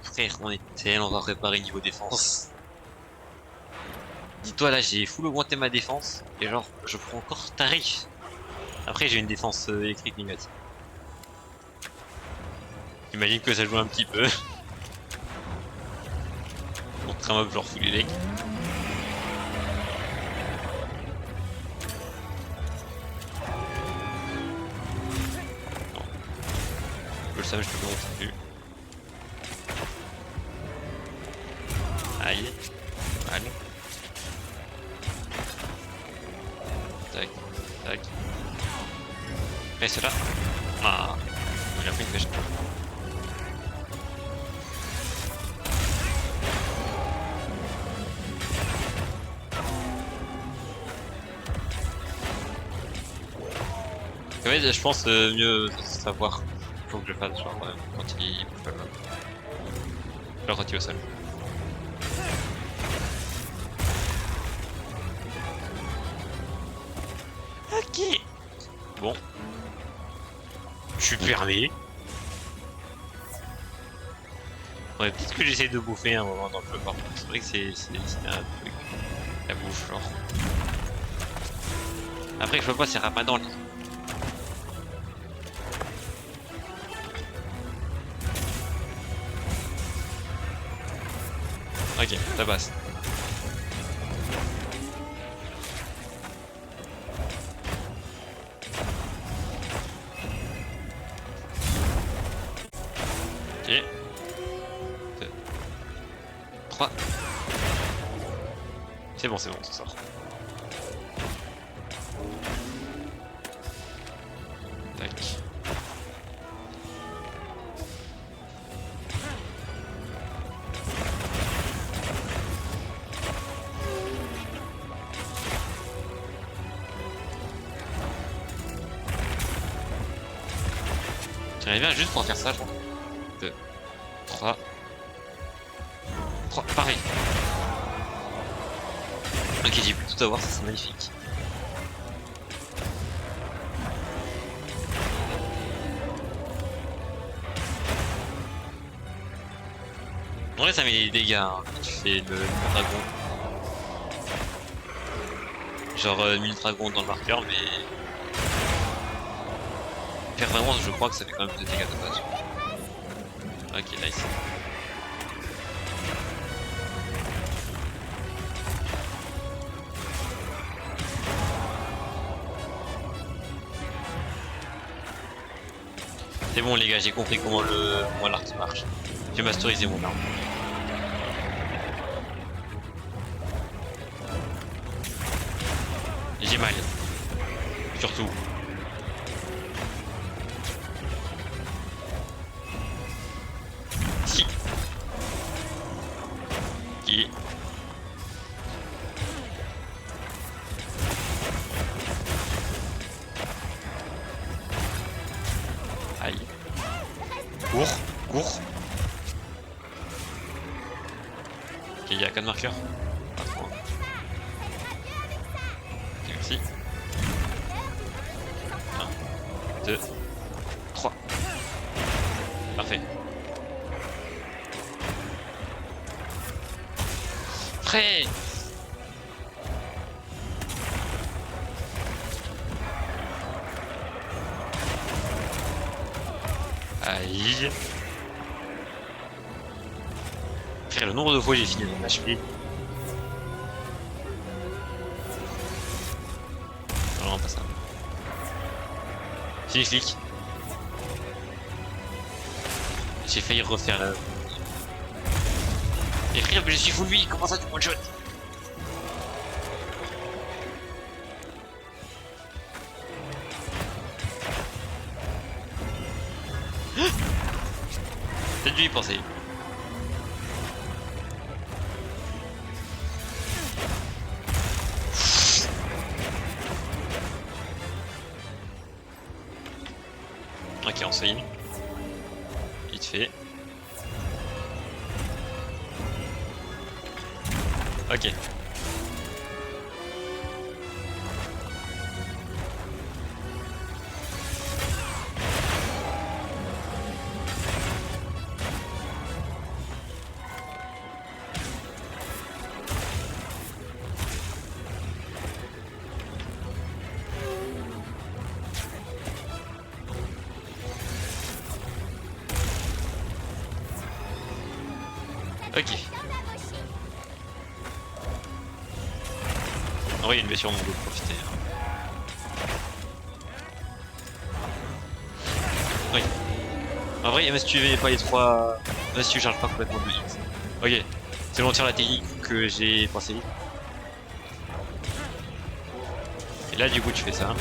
Frère, on est tellement pas préparé niveau défense. Dis-toi, là, j'ai full augmenté ma défense. Et genre, je prends encore tarif. Après, j'ai une défense électrique négative. J'imagine que ça joue un petit peu. Contre un mob genre full élect. Non. Je le savais, je te le montre plus. Aïe. Allez. Tac. Tac. Reste là. Ah. Il a pris une pêche. En fait, je pense mieux savoir. Faut que je fasse genre quand il bouge pas le même. Genre quand il est au sol. Ok. Bon. Je suis permis. Ouais, peut-être que j'essaie de bouffer un moment dans le jeu par contre. C'est vrai que c'est un truc. La bouffe genre. Après je vois pas c'est Ramadan là. Ok, ça passe. Ok. 2. 3. C'est bon, ça sort. Tac. J'aimerais bien juste pour faire ça, genre. 2, 3. 3, pareil. Ok, j'ai pu tout avoir, ça c'est magnifique. En vrai, ça met des dégâts hein, quand tu fais le dragon. Genre 1000 dragons dans le marqueur, mais. Faire vraiment, je crois que ça fait quand même plus de dégâts de base. Ok, nice. C'est bon les gars, j'ai compris comment l'arc marche. J'ai masterisé mon arme. J'ai mal. Surtout. Si. Qui. Aïe. Cours. Ok, il y a 4 marqueurs. Pas trop. Ok, merci. 1, 2, 3. Parfait. Prêt. Aïe. Frère, le nombre de fois j'ai fini mon HP. Vraiment pas ça. Flic. J'ai failli refaire la... Et frère, mais je suis full lui, comment ça tu one shot? Peut-être dû y penser. Ok, on swing. Vite fait. Ok. Ok. En vrai, il y a une blessure, on peut profiter. Oui. En vrai, même si tu mets pas les trois. Même si tu charges pas complètement de hit. Ok. C'est long la technique que j'ai pensé. Et là, du coup, tu fais ça.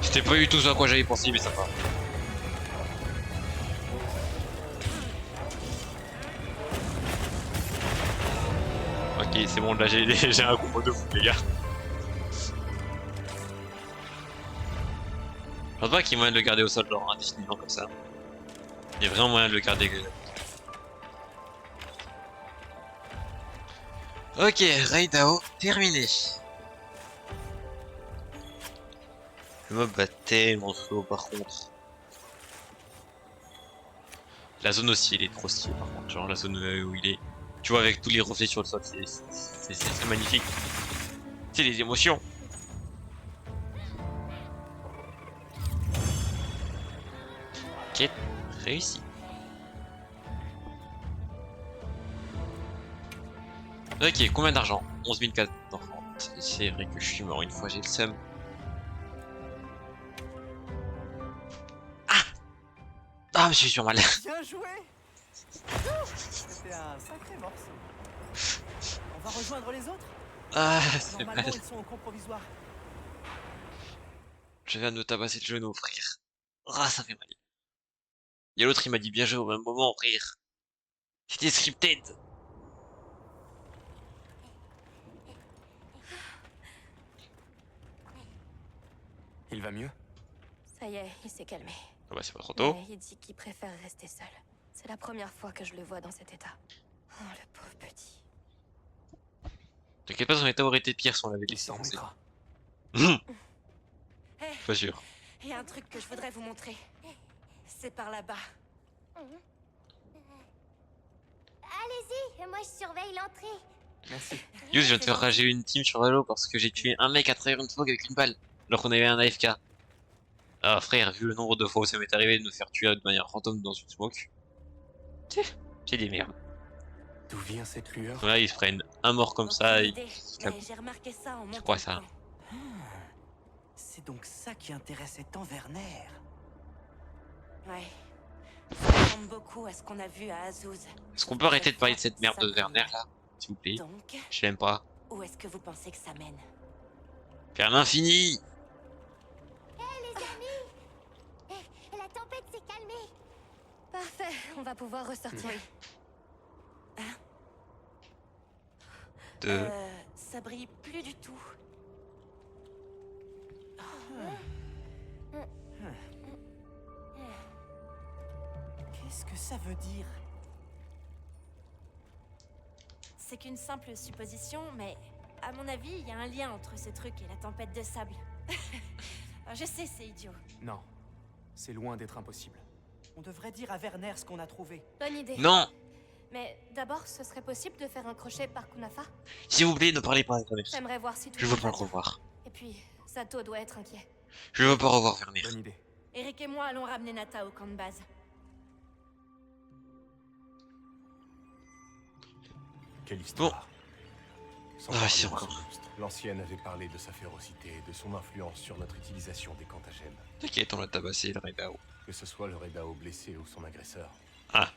C'était pas du tout ce à quoi j'avais pensé, mais ça va. Ok, c'est bon, là j'ai un combo de fou, les gars. Je pense pas qu'il y ait moyen de le garder au sol, genre indéfiniment comme ça. Il y a vraiment moyen de le garder. Ok, Raidao, terminé. Le mob va tellement slow par contre. La zone aussi, elle est trop stylée par contre. Genre la zone où il est. Tu vois, avec tous les reflets sur le sol, c'est magnifique. C'est les émotions. Quête réussie. Ok, combien d'argent? 11 430. C'est vrai que je suis mort une fois, j'ai le seum. Ah, je suis sur mal. Bien joué. C'était un sacré morceau. On va rejoindre les autres? Ah, c'est mal. Normalement, ils sont au camp provisoire. Je viens de me tabasser le genou, frère. Ah, ça fait mal. Et l'autre, il m'a dit bien joué au même moment, frère. C'était scripted. Il va mieux? Ça y est, il s'est calmé. Ah bah, c'est pas trop tôt. Mais il dit qu'il préfère rester seul. C'est la première fois que je le vois dans cet état. Oh, le pauvre petit. T'inquiète pas, son état aurait été pire si on l'avait Il laissé s'en avancer. remettra. Pas sûr. Il y a un truc que je voudrais vous montrer. C'est par là-bas. Allez-y, moi je surveille l'entrée. Merci. Yo, je viens de faire rager une team sur Halo parce que j'ai tué un mec à travers une smoke avec une balle. Alors qu'on avait un AFK. Ah frère, vu le nombre de fois où ça m'est arrivé de me faire tuer de manière fantôme dans une smoke. C'est des merdes. D'où vient cette lueur? Là, ils se prennent un mort comme ça. Aucune Et... idée, mais j'ai remarqué ça en montant. quoi le ça? pont. C'est donc ça qui intéressait tant Werner. Ouais. Ça ressemble beaucoup à ce qu'on a vu à Azouz. Est-ce qu'on peut arrêter de parler de cette merde de Werner là? S'il vous plaît. Donc, Je l'aime pas. où est-ce que vous pensez que ça mène? Vers l'infini! Les amis, la tempête s'est calmée. Parfait, on va pouvoir ressortir. Ça brille plus du tout. Qu'est-ce que ça veut dire? C'est qu'une simple supposition, mais à mon avis, il y a un lien entre ce truc et la tempête de sable. Je sais, c'est idiot. Non. C'est loin d'être impossible. On devrait dire à Werner ce qu'on a trouvé. Bonne idée. Non! Mais d'abord, ce serait possible de faire un crochet par Kunafa? S'il vous plaît, ne parlez pas avec Werner. J'aimerais voir si tout Je le veux monde pas va le bien. revoir. Et puis, Sato doit être inquiet. Je veux pas revoir Werner. Bonne idée. Eric et moi allons ramener Nata au camp de base. Quelle histoire. Sans parler si, de encore. ce monstre, l'ancienne avait parlé de sa férocité et de son influence sur notre utilisation des Cantagènes. T'inquiète, on l'a tabassé, le Raidao. Que ce soit le Raidao blessé ou son agresseur. Ah.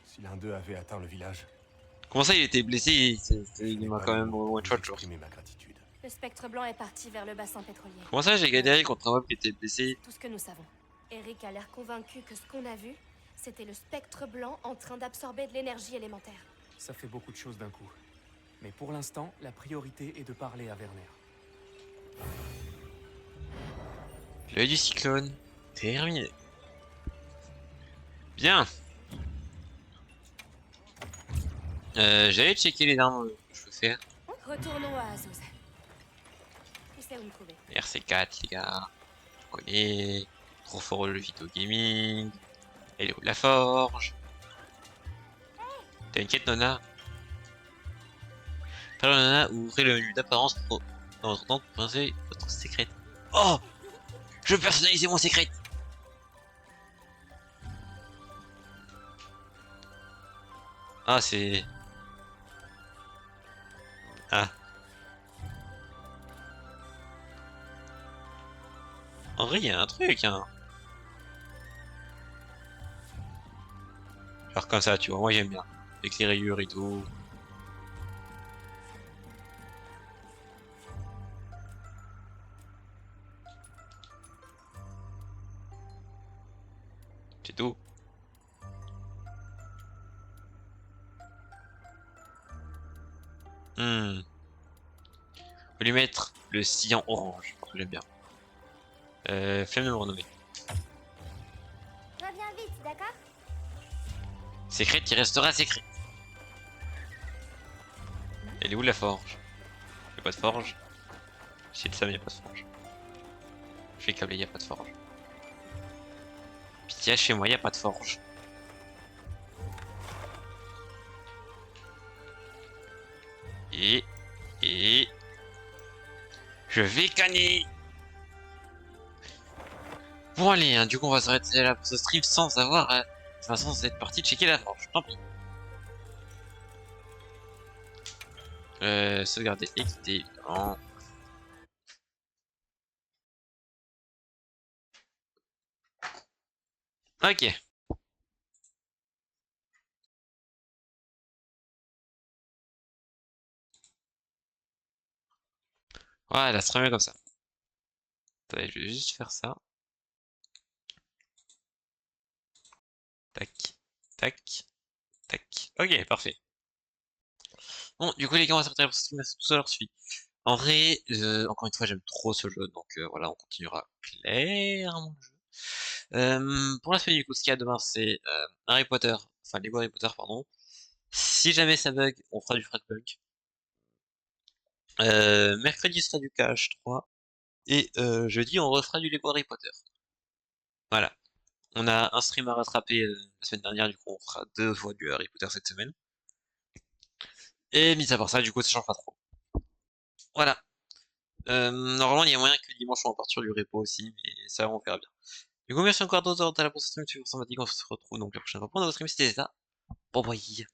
Si l'un d'eux avait atteint le village, Comment ça, il était blessé? Il m'a quand même one shot, genre. exprimer ma gratitude. Le spectre blanc est parti vers le bassin pétrolier. Comment ça, j'ai galéré contre un mob qui était blessé? Tout ce que nous savons. Eric a l'air convaincu que ce qu'on a vu, c'était le spectre blanc en train d'absorber de l'énergie élémentaire. Ça fait beaucoup de choses d'un coup. Mais pour l'instant, la priorité est de parler à Werner. L'œil du cyclone. Terminé. Bien. J'allais checker les armes que je peux faire. Retournons à Azuz. Tu sais où me trouver. RC4, les gars. Je connais. Trop fort le vidéo gaming. Elle est où la forge? T'as une quête, Nona? Parlez Nona, ouvrez le menu d'apparence pour dans votre temps pour penser votre secret. Oh! Je veux personnaliser mon secret! Ah, c'est... Ah. En vrai, il y a un truc, hein. Genre comme ça, tu vois, moi j'aime bien. Avec les rayures et tout. C'est tout. Hmm. Faut lui mettre le sillon orange, parce que j'aime bien. Flemme de me renommer. Reviens vite, d'accord? Secret qui restera secret. Elle est où la forge? Y'a pas de forge. C'est de ça mais y'a pas de forge. Je fais câbler, y'a pas de forge. Pitié, chez moi y'a pas de forge. Et je vais canner. Bon allez, hein, du coup on va s'arrêter là pour ce stream sans avoir sans être parti de checker la forge, tant pis. Sauvegarder et quitter évidemment. Ok. Voilà, c'est très bien comme ça. Attendez, je vais juste faire ça. Tac, tac, tac. Ok, parfait. Bon, du coup les gars, on va s'arrêter là pour ce stream, merci tout ça leur suivi. En vrai, encore une fois, j'aime trop ce jeu, donc voilà, on continuera clairement le jeu. Pour la suite du coup, ce qu'il y a demain, c'est Harry Potter, enfin Lego Harry Potter, pardon. Si jamais ça bug, on fera du Fragpunk. Mercredi sera du KH3. Et jeudi, on refera du Lego Harry Potter. Voilà. On a un stream à rattraper la semaine dernière, du coup on fera 2 fois du Harry Potter cette semaine. Et mis à part ça, du coup ça change pas trop. Voilà. Normalement il y a moyen que dimanche on reparte sur du repo aussi, mais ça on verra bien. Du coup merci encore d'avoir été là pour ce stream, tu sympathique, on se retrouve donc la prochaine fois pour un nouveau stream, c'était ça. Bye bye.